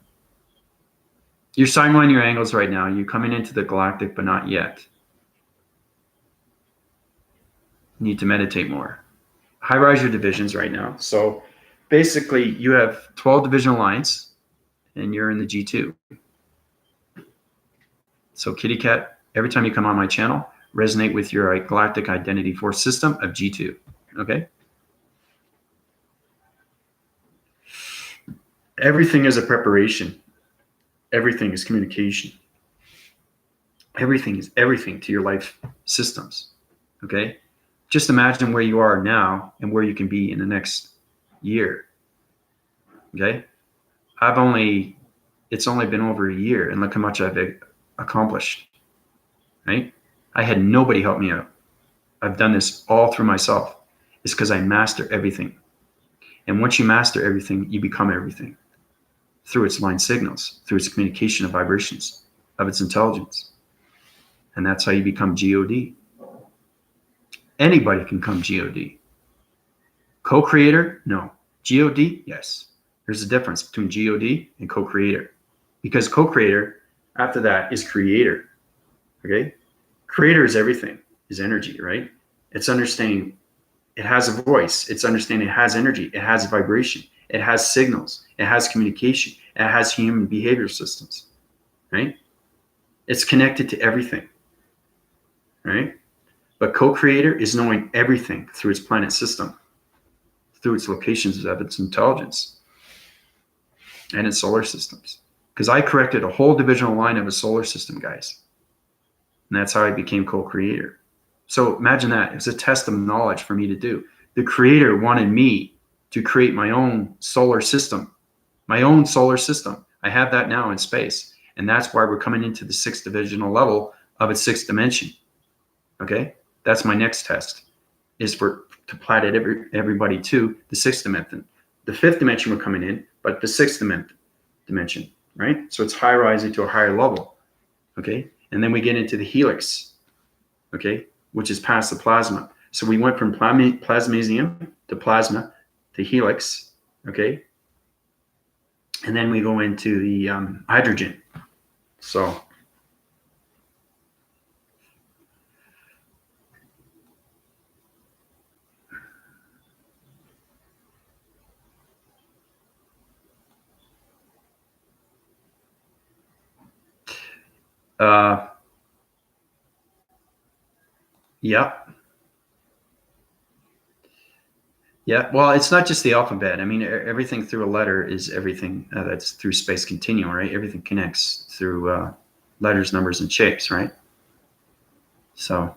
sign your angles right now. You're coming into the galactic, but not yet. You need to meditate more. High-rise your divisions right now. So basically, you have 12 divisional lines, and you're in the G2. So kitty cat, every time you come on my channel, resonate with your galactic identity force system of G2. Okay? Everything is a preparation. Everything is communication. Everything is everything to your life systems. Okay? Just imagine where you are now and where you can be in the next year. Okay? It's only been over a year, and look how much I've accomplished. Right? I had nobody help me out. I've done this all through myself. It's because I master everything. And once you master everything, you become everything through its line signals, through its communication of vibrations, of its intelligence. And that's how you become God. Anybody can come God. Co-creator? No. God? Yes. There's a difference between God and co-creator. Because co-creator, after that, is creator. Okay? Creator is everything, is energy, right? It's understanding it has a voice. It's understanding it has energy. It has vibration. It has signals. It has communication. It has human behavior systems, right? It's connected to everything, right? But co-creator is knowing everything through its planet system, through its locations of its intelligence and its solar systems. Because I corrected a whole divisional line of a solar system, guys. And that's how I became co-creator. So imagine that. It was a test of knowledge for me to do. The creator wanted me to create my own solar system. My own solar system. I have that now in space. And that's why we're coming into the 6th divisional level of its 6th dimension. Okay? That's my next test, is to planet everybody to the 6th dimension. The 5th dimension we're coming in, but the 6th dimension, right? So it's high rising to a higher level. Okay? And then we get into the helix. Okay? Which is past the plasma. So we went from plasmasium to plasma to helix, okay? And then we go into the hydrogen. So yeah. Yeah, well, it's not just the alphabet. I mean, everything through a letter is everything that's through space continuum, right? Everything connects through letters, numbers, and shapes, right? So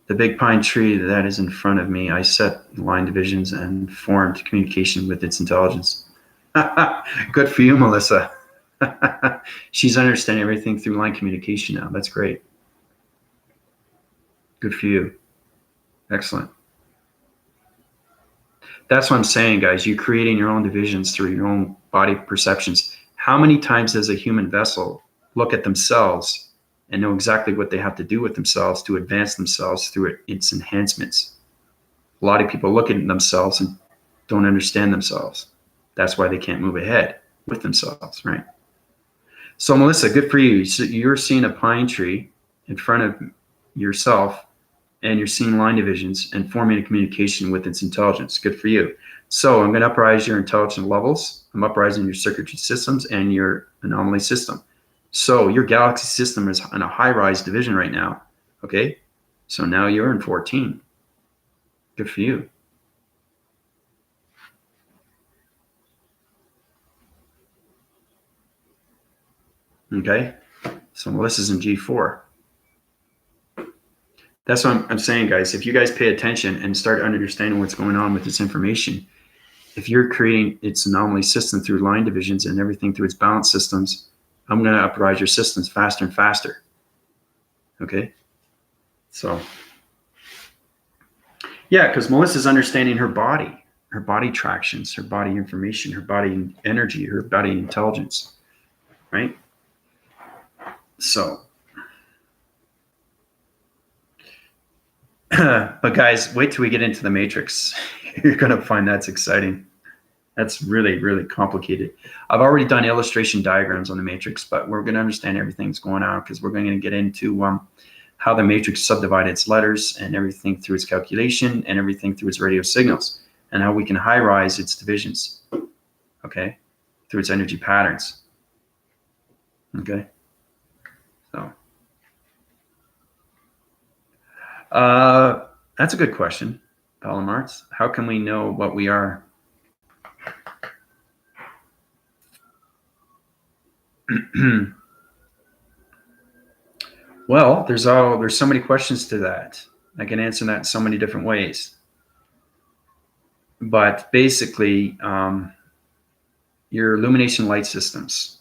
the big pine tree that is in front of me, I set line divisions and formed communication with its intelligence. Good for you, Melissa. She's understanding everything through line communication now. That's great. Good for you. Excellent. That's what I'm saying, guys. You're creating your own divisions through your own body perceptions. How many times does a human vessel look at themselves and know exactly what they have to do with themselves to advance themselves through its enhancements. A lot of people look at themselves and don't understand themselves. That's why they can't move ahead with themselves, right? So Melissa, good for you. So you're seeing a pine tree in front of yourself, and you're seeing line divisions and forming a communication with its intelligence. Good for you. So I'm going to uprise your intelligence levels. I'm uprising your circuitry systems and your anomaly system. So your galaxy system is in a high-rise division right now. Okay, so now you're in 14. Good for you. Okay, so Melissa's in G4. That's what I'm saying, guys. If you guys pay attention and start understanding what's going on with this information, if you're creating its anomaly system through line divisions and everything through its balance systems, I'm going to uprise your systems faster and faster. Okay? So, yeah, because Melissa's understanding her body tractions, her body information, her body energy, her body intelligence, right? So, but guys, wait till we get into the matrix. You're going to find that's exciting. That's really, really complicated. I've already done illustration diagrams on the matrix, but we're going to understand everything that's going on because we're going to get into how the matrix subdivides its letters and everything through its calculation and everything through its radio signals and how we can high-rise its divisions, okay, through its energy patterns, okay? So that's a good question, Palomarts. How can we know what we are? Well, there's so many questions to that. I can answer that in so many different ways. But basically, your illumination light systems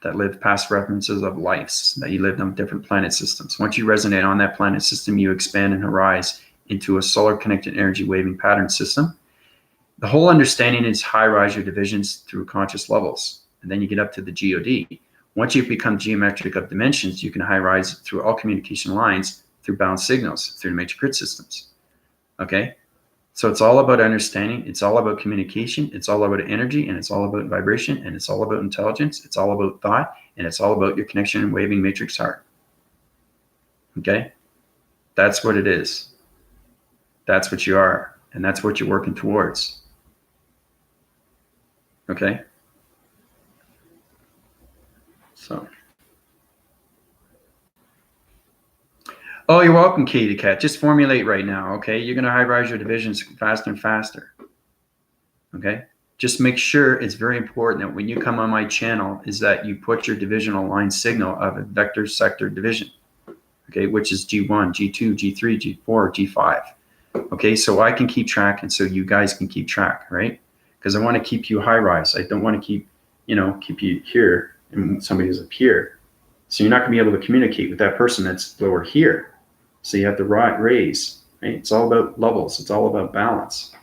that live past references of lives that you lived on different planet systems. Once you resonate on that planet system, you expand and arise into a solar connected energy waving pattern system. The whole understanding is high-rise your divisions through conscious levels. And then you get up to the GOD. Once you become geometric of dimensions, you can high-rise through all communication lines, through bound signals, through the matrix grid systems. Okay? So it's all about understanding. It's all about communication. It's all about energy, and it's all about vibration, and it's all about intelligence. It's all about thought, and it's all about your connection and waving matrix heart. Okay? That's what it is. That's what you are, and that's what you're working towards. Okay? So. Oh, you're welcome, Katie Cat. Just formulate right now, okay? You're going to high-rise your divisions faster and faster, okay? Just make sure it's very important that when you come on my channel is that you put your divisional line signal of a vector sector division, okay, which is G1, G2, G3, G4, G5, okay? So I can keep track and so you guys can keep track, right? Because I want to keep you high-rise. I don't want to keep you here and somebody's up here. So you're not going to be able to communicate with that person that's lower here. So you have to raise, right? It's all about levels. It's all about balance,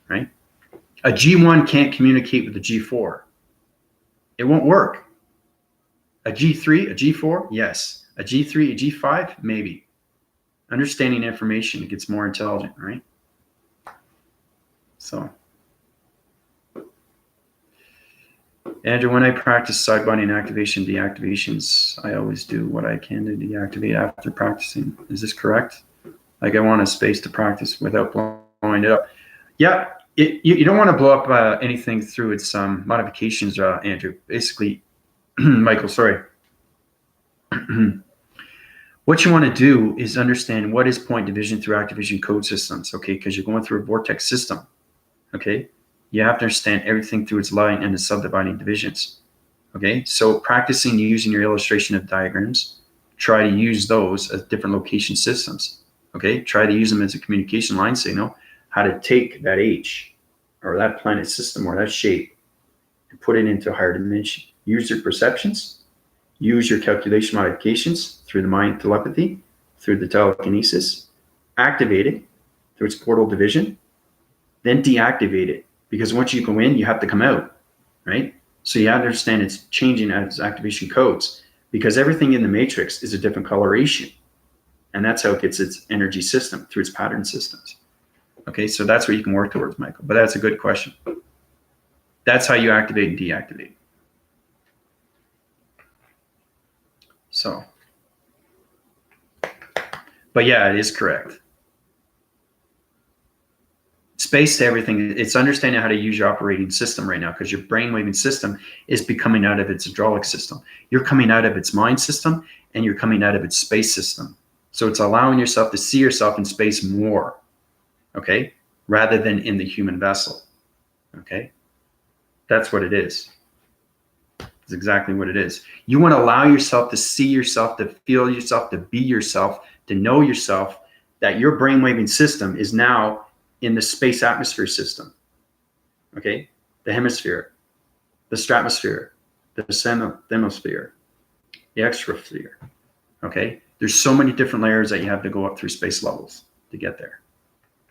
right? A G1 can't communicate with a G4. It won't work. A G3, a G4, yes. A G3, a G5, maybe. Understanding information, it gets more intelligent, right? So, Andrew, when I practice side binding activation, deactivations, I always do what I can to deactivate after practicing. Is this correct? Like I want a space to practice without blowing it up. Yeah, you don't want to blow up anything through its modifications, Andrew. Basically, Michael, sorry. What you want to do is understand what is point division through activation code systems, okay? Because you're going through a vortex system, okay? You have to understand everything through its line and the subdividing divisions, okay? So practicing using your illustration of diagrams, try to use those as different location systems, okay? Try to use them as a communication line signal, how to take that H or that planet system or that shape and put it into a higher dimension. Use your perceptions, use your calculation modifications through the mind telepathy, through the telekinesis, activate it through its portal division, then deactivate it. Because once you go in, you have to come out, right? So you understand it's changing as activation codes. because everything in the matrix is a different coloration. And that's how it gets its energy system, through its pattern systems. Okay, so that's what you can work towards, Michael. But that's a good question. That's how you activate and deactivate. So, but yeah, it is correct. Space to everything. It's understanding how to use your operating system right now, because your brainwaving system is becoming out of its hydraulic system. You're coming out of its mind system, and you're coming out of its space system. So it's allowing yourself to see yourself in space more, okay, rather than in the human vessel, okay? That's what it is. It's exactly what it is. You want to allow yourself to see yourself, to feel yourself, to be yourself, to know yourself, that your brainwaving system is now in the space atmosphere system, okay? The hemisphere, the stratosphere, the thermosphere, the extrasphere, okay? There's so many different layers that you have to go up through space levels to get there.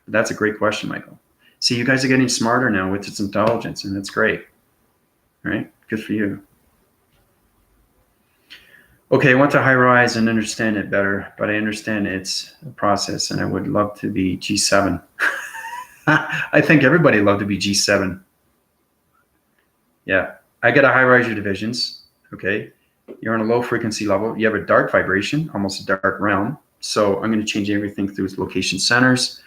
But that's a great question, Michael. See, you guys are getting smarter now with its intelligence, and that's great, right? Good for you. Okay, I want to high rise and understand it better, but I understand it's a process, and I would love to be G7. I think everybody loved to be G7. Yeah, I get a high rise your divisions, okay? You're on a low frequency level. You have a dark vibration, almost a dark realm. So I'm going to change everything through its location centers,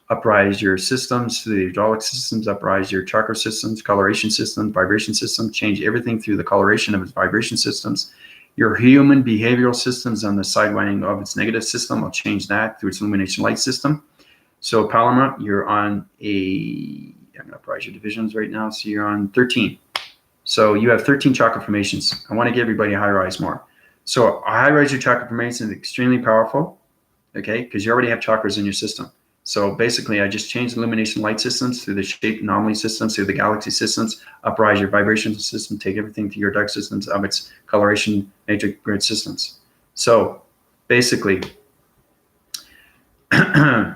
uprise your systems through the hydraulic systems, uprise your chakra systems, coloration systems, vibration systems, change everything through the coloration of its vibration systems. Your human behavioral systems on the sidewinding of its negative system, I'll change that through its illumination light system. So Paloma, you're on I'm going to uprise your divisions right now. So you're on 13. So you have 13 chakra formations. I want to give everybody a high rise more. So a high rise your chakra formation is extremely powerful, okay, because you already have chakras in your system. So basically, I just changed the illumination light systems through the shape anomaly systems, through the galaxy systems, uprise your vibration system, take everything to your dark systems of its coloration matrix grid systems. So basically,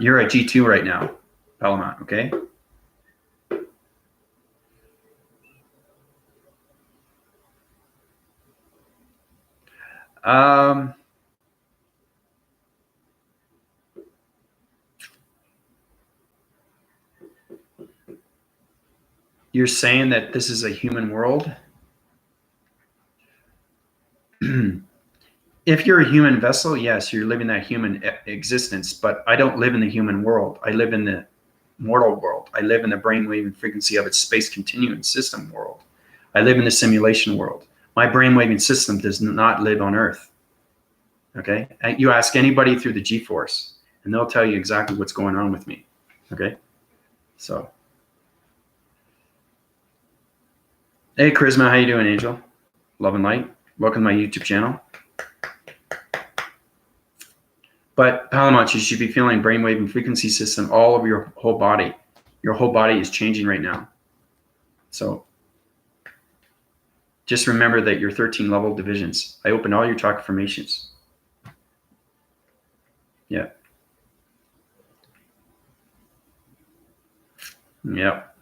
you're at G2 right now, Paloma, okay? You're saying that this is a human world? If you're a human vessel, yes, you're living that human existence, but I don't live in the human world. I live in the mortal world. I live in the brainwave and frequency of its space continuum system world. I live in the simulation world. My brainwaving system does not live on Earth. Okay? And you ask anybody through the G-force, and they'll tell you exactly what's going on with me. Okay? So. Hey, Charisma, how you doing, Angel? Love and light. Welcome to my YouTube channel. But Palamont, you should be feeling brainwave and frequency system all over your whole body. Your whole body is changing right now. So just remember that you're 13 level divisions. I opened all your chakra formations. Yeah. Yep.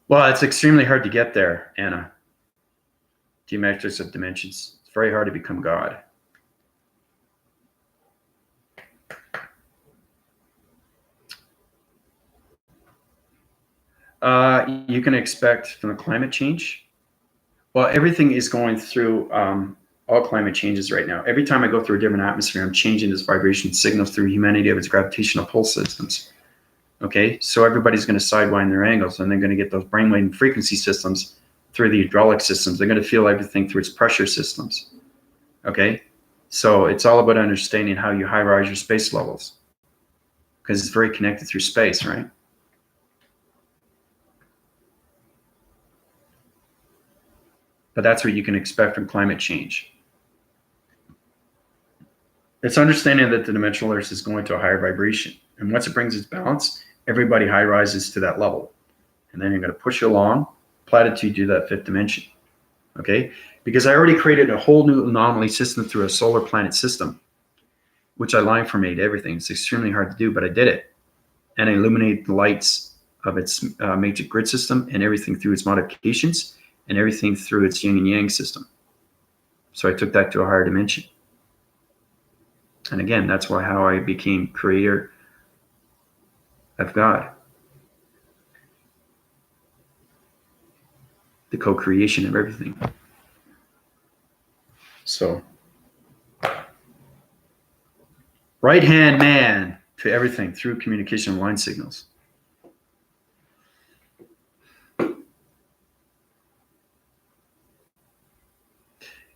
Well, it's extremely hard to get there, Anna. Geometrics of dimensions. It's very hard to become God. You can expect from the climate change. Well, everything is going through all climate changes right now. Every time I go through a different atmosphere, I'm changing this vibration signals through humanity of its gravitational pulse systems. Okay, so everybody's going to sidewind their angles, and they're going to get those brainwave and frequency systems through the hydraulic systems. They're going to feel everything through its pressure systems. Okay, so it's all about understanding how you high-rise your space levels, because it's very connected through space, right? But that's what you can expect from climate change. It's understanding that the dimensional Earth is going to a higher vibration. And once it brings its balance, everybody high rises to that level. And then you're going to push along, platitude to that fifth dimension. Okay? Because I already created a whole new anomaly system through a solar planet system, which I line formate everything. It's extremely hard to do, but I did it. And I illuminate the lights of its matrix grid system and everything through its modifications. and everything through its yin and yang system. So I took that to a higher dimension. And again, that's how I became creator of God. The co-creation of everything. So, right-hand man to everything through communication line signals.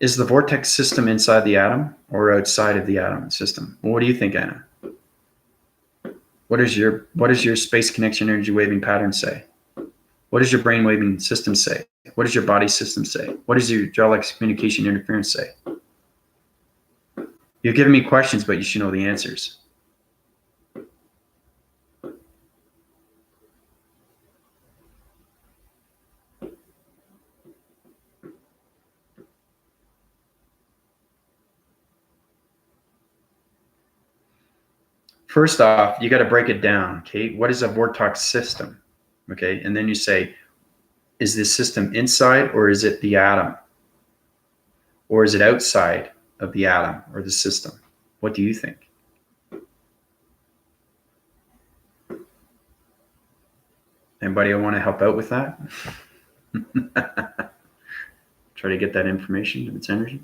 Is the vortex system inside the atom or outside of the atom system? Well, what do you think, Anna? What does your space connection energy waving pattern say? What does your brain waving system say? What does your body system say? What does your hydraulics communication interference say? You're giving me questions, but you should know the answers. First off, you got to break it down, okay? What is a vortex system? Okay, and then you say, is this system inside or is it the atom? Or is it outside of the atom or the system? What do you think? Anybody want to help out with that? Try to get that information of its energy.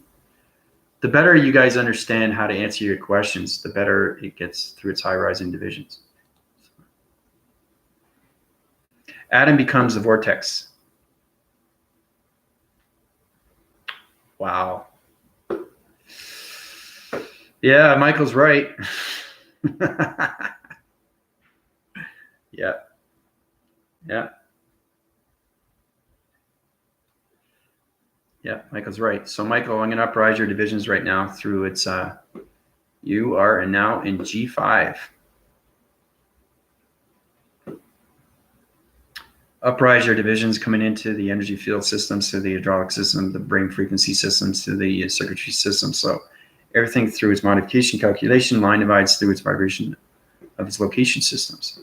The better you guys understand how to answer your questions, the better it gets through its high-rising divisions. Atom becomes the vortex. Wow. Yeah, Michael's right. Yeah. Yeah. Yeah, Michael's right. So Michael, I'm going to uprise your divisions right now through its, you are now in G5. Uprise your divisions coming into the energy field systems, to the hydraulic system, the brain frequency systems, to the circuitry system. So everything through its modification calculation line divides through its vibration of its location systems.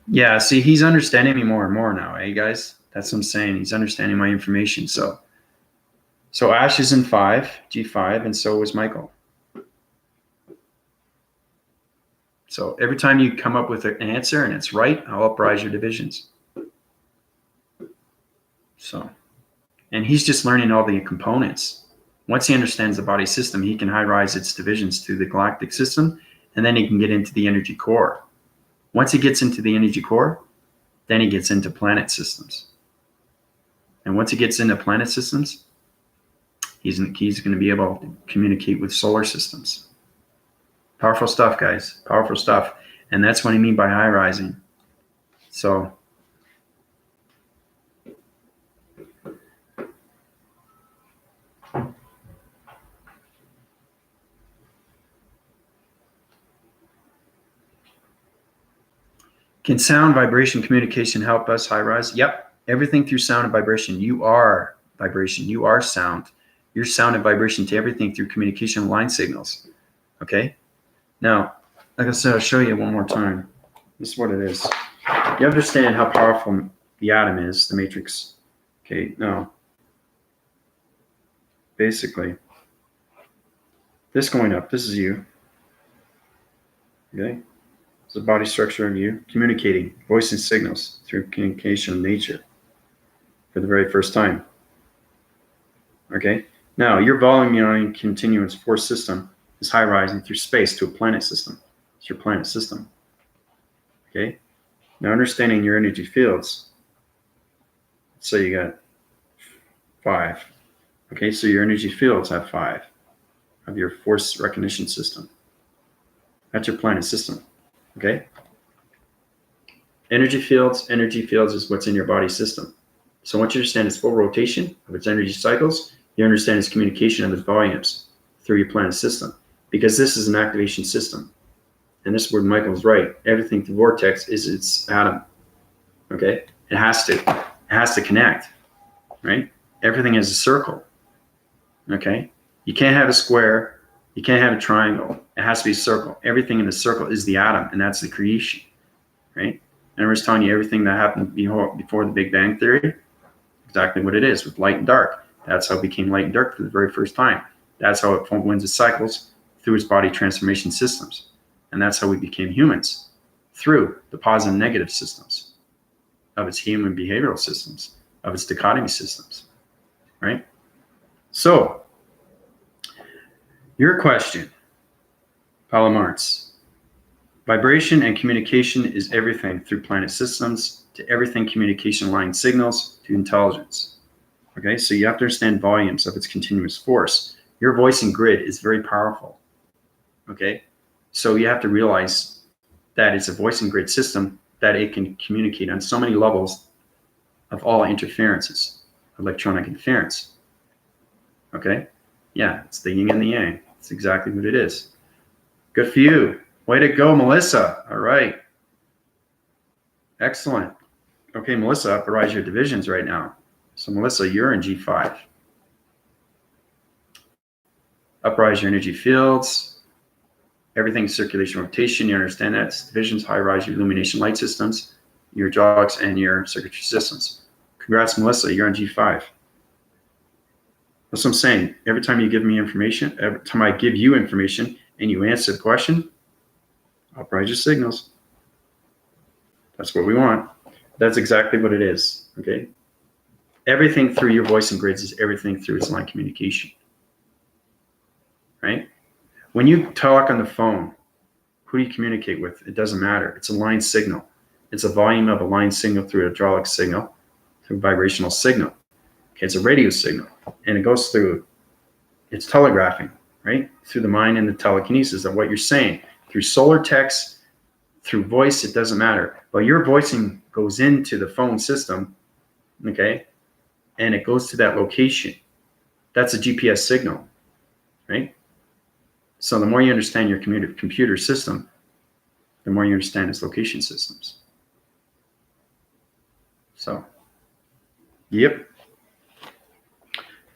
Yeah, see, he's understanding me more and more now, eh, guys? That's what I'm saying. He's understanding my information. So Ash is in 5, G5, and so is Michael. So every time you come up with an answer and it's right, I'll uprise your divisions. So, and he's just learning all the components. Once he understands the body system, he can high-rise its divisions through the galactic system, and then he can get into the energy core. Once he gets into the energy core, then he gets into planet systems. And once he gets into planet systems, he's going to be able to communicate with solar systems. Powerful stuff, guys. Powerful stuff. And that's what I mean by high rising. So can sound, vibration, communication help us high rise? Yep. Everything through sound and vibration. You are vibration. You are sound. You're sound and vibration to everything through communication line signals. Okay? Now, like I said, I'll show you one more time. This is what it is. You understand how powerful the atom is, the matrix. Okay, now, basically, this going up, this is you. Okay? It's the body structure of you communicating, voicing signals through communication of nature for the very first time. Okay? Now, your volume continuous force system is high rising through space to a planet system. It's your planet system. Okay? Now, understanding your energy fields, so you got 5. Okay, so your energy fields have 5 of your force recognition system. That's your planet system. Okay? Energy fields is what's in your body system. So once you understand its full rotation of its energy cycles, you understand its communication of its volumes through your planet system. Because this is an activation system. And this is where Michael's right. Everything through vortex is its atom. Okay? It has to connect. Right? Everything is a circle. Okay? You can't have a square. You can't have a triangle. It has to be a circle. Everything in the circle is the atom, and that's the creation. Right? And I was telling you everything that happened before the Big Bang Theory, exactly what it is with light and dark. That's how it became light and dark for the very first time. That's how it wins its cycles through its body transformation systems. And that's how we became humans, through the positive and negative systems of its human behavioral systems, of its dichotomy systems, right? So, your question, Palomarts. Vibration and communication is everything, through planet systems to everything communication line signals to intelligence. Okay, so you have to understand volumes of its continuous force. Your voicing grid is very powerful. Okay, so you have to realize that it's a voicing grid system, that it can communicate on so many levels of all interferences, electronic interference. Okay, yeah, it's the yin and the yang. It's exactly what it is. Good for you. Way to go, Melissa. All right. Excellent. Okay, Melissa, uprise your divisions right now. So, Melissa, you're in G5. Uprise your energy fields. Everything circulation, rotation. You understand that. It's divisions, high rise your illumination light systems, your jogs, and your circuitry systems. Congrats, Melissa. You're on G5. That's what I'm saying. Every time you give me information, every time I give you information and you answer the question, uprise your signals. That's what we want. That's exactly what it is. Okay. Everything through your voicing grids is everything through its line communication. Right? When you talk on the phone, who do you communicate with? It doesn't matter. It's a line signal. It's a volume of a line signal through a hydraulic signal, through a vibrational signal. Okay, it's a radio signal. And it goes through, it's telegraphing, right? Through the mind and the telekinesis of what you're saying. Through solar text, through voice, it doesn't matter. But your voicing goes into the phone system, okay? And it goes to that location. That's a GPS signal, right? So the more you understand your computer system, the more you understand its location systems. So, yep.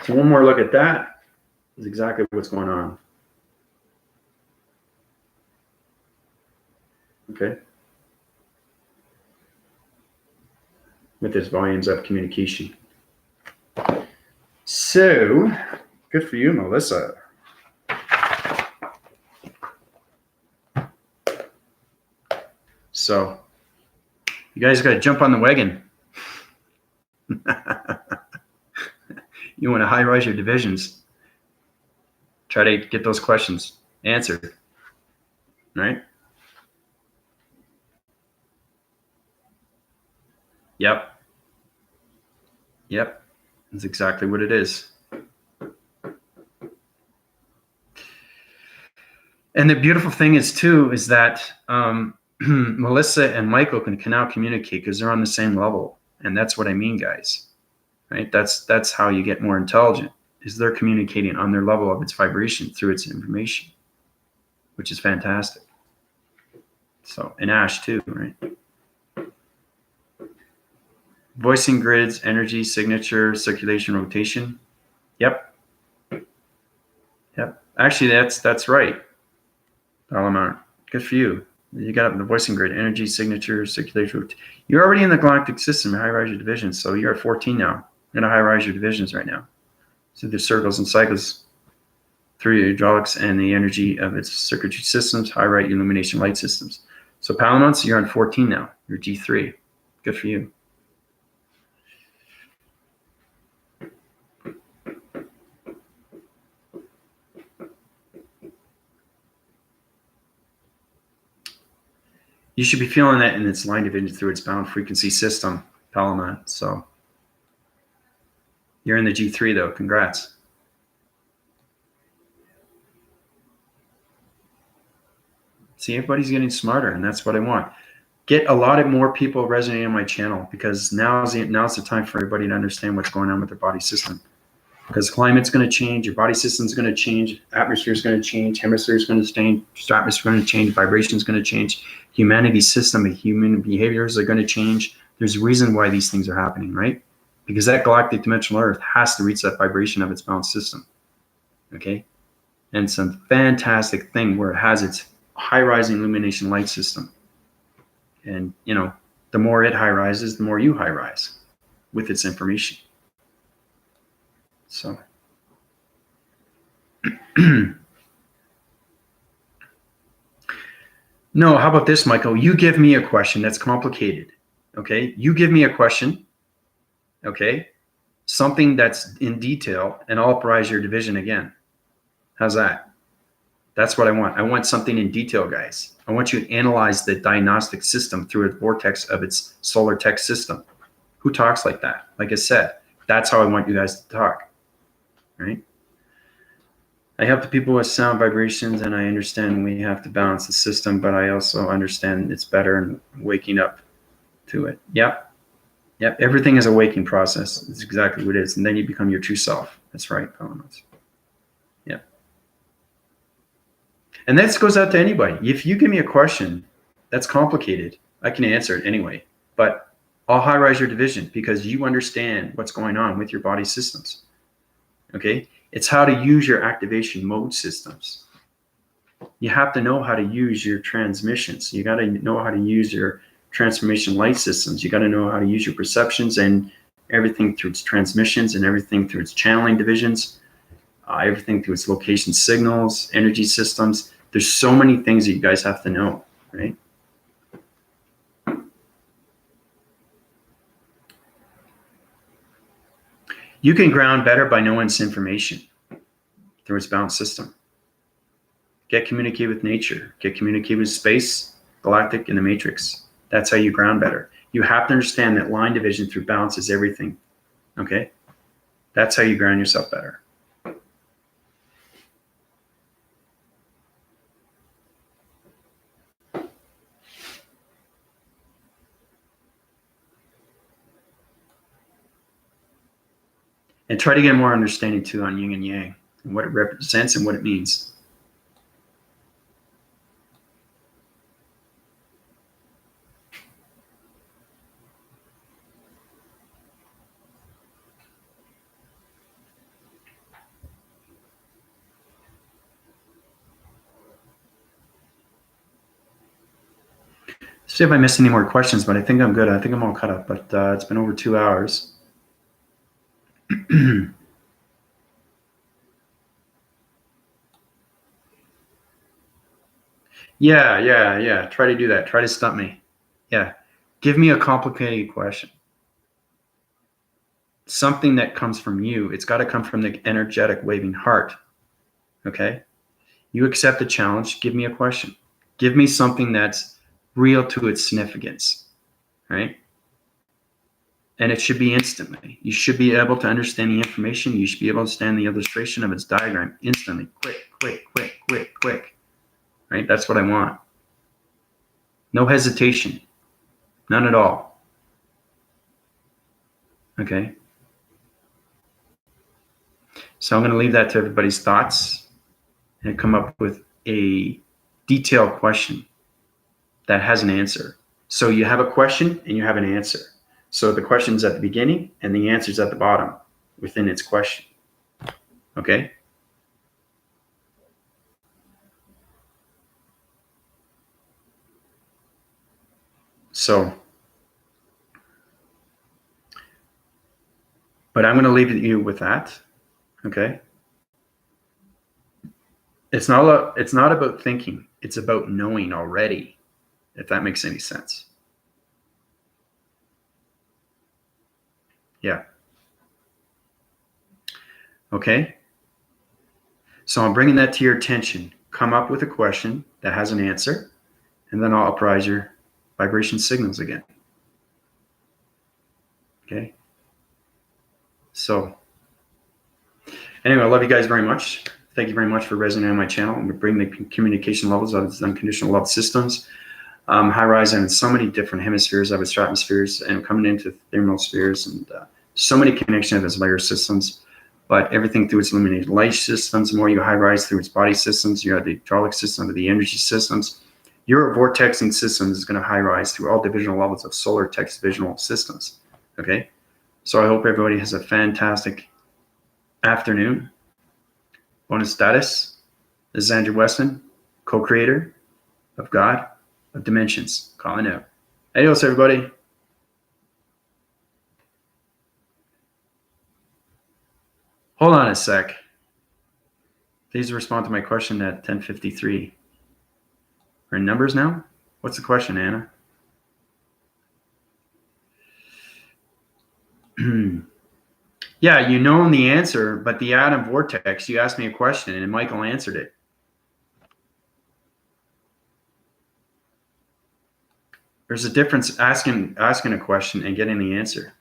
So one more look at that is exactly what's going on. Okay. With this volumes of communication. So, good for you, Melissa. So, you guys got to jump on the wagon. You want to high rise your divisions. Try to get those questions answered. Right? Yep. Yep. That's exactly what it is. And the beautiful thing is, too, is that Melissa and Michael can now communicate because they're on the same level. And that's what I mean, guys. Right? That's how you get more intelligent, is they're communicating on their level of its vibration through its information, which is fantastic. So, and Ash, too, right? Voicing grids, energy, signature, circulation, rotation. Yep. Yep. Actually, that's right. Palamar. Good for you. You got the voicing grid, energy, signature, circulation. You're already in the galactic system, high rise your divisions. So you're at 14 now. You're going to high rise your divisions right now. So the circles and cycles through your hydraulics and the energy of its circuitry systems, high right illumination light systems. So Palamons, you're on 14 now. You're G3. Good for you. You should be feeling that in its line division through its bound frequency system, Palamon. So you're in the G3 though. Congrats. See, everybody's getting smarter, and that's what I want. Get a lot of more people resonating on my channel, because now's the time for everybody to understand what's going on with their body system. Because climate's going to change, your body system's going to change, atmosphere's going to change, hemisphere's going to change, stratosphere's going to change, vibration's going to change, humanity's system and human behaviors are going to change. There's a reason why these things are happening, right? Because that galactic dimensional Earth has to reach that vibration of its balanced system. Okay? And it's a fantastic thing where it has its high rising illumination light system. And, you know, The more it high rises, the more you high rise with its information. So no, how about this, Michael? You give me a question that's complicated. Okay, you give me a question. Okay, something that's in detail, and I'll apprise your division again. How's that? That's what I want. I want something in detail, guys. I want you to analyze the diagnostic system through a vortex of its solar tech system. Who talks like that? Like I said, that's how I want you guys to talk, right? I help the people with sound vibrations, and I understand we have to balance the system, but I also understand it's better in waking up to it. Yep. Yep. Everything is a waking process. It's exactly what it is. And then you become your true self. That's right, Elements. Yeah. And this goes out to anybody. If you give me a question that's complicated, I can answer it anyway. But I'll high rise your division because you understand what's going on with your body systems. Okay? It's how to use your activation mode systems. You have to know how to use your transmissions. You got to know how to use your transformation light systems. You got to know how to use your perceptions and everything through its transmissions and everything through its channeling divisions, everything through its location signals, energy systems. There's so many things that you guys have to know, right? You can ground better by knowing its information through its balanced system. Get communicate with nature. Get communicate with space, galactic, and the matrix. That's how you ground better. You have to understand that line division through balance is everything. Okay? That's how you ground yourself better. And try to get more understanding too on yin and yang and what it represents and what it means. See if I missed any more questions, but I think I'm good. I think I'm all caught up, but it's been over 2 hours. Yeah. Try to do that. Try to stump me. Yeah. Give me a complicated question. Something that comes from you. It's got to come from the energetic waving heart. Okay? You accept the challenge. Give me a question. Give me something that's real to its significance. Right? And it should be instantly. You should be able to understand the information. You should be able to understand the illustration of its diagram instantly. Quick. Right? That's what I want. No hesitation. None at all. Okay? So I'm going to leave that to everybody's thoughts and come up with a detailed question that has an answer. So you have a question and you have an answer. So the question's at the beginning and the answer's at the bottom within its question. Okay? So, but I'm going to leave you with that. Okay? It's not about thinking. It's about knowing already, if that makes any sense. Yeah. Okay? So I'm bringing that to your attention. Come up with a question that has an answer, and then I'll apprise your vibration signals again. Okay? So, anyway, I love you guys very much. Thank you very much for resonating on my channel and bring the communication levels of its unconditional love systems. High rise in so many different hemispheres of its stratospheres and coming into thermal spheres and so many connections of its layer systems, but everything through its illuminated light systems. The more you high rise through its body systems, you have the hydraulic system, the energy systems. Your vortexing system is going to high rise through all divisional levels of solar text divisional systems. Okay? So I hope everybody has a fantastic afternoon. Bonus status. This is Andrew Westman, co-creator of God of Dimensions, calling out. Adios, everybody. Hold on a sec. Please respond to my question at 10:53. We're in numbers now? What's the question, Anna? Yeah, you know the answer, but the atom vortex, you asked me a question and Michael answered it. There's a difference asking a question and getting the answer.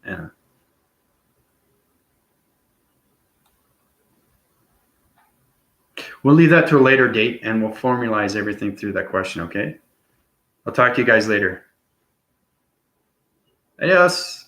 Yeah. We'll leave that to a later date and we'll formalize everything through that question, okay? I'll talk to you guys later. Adios.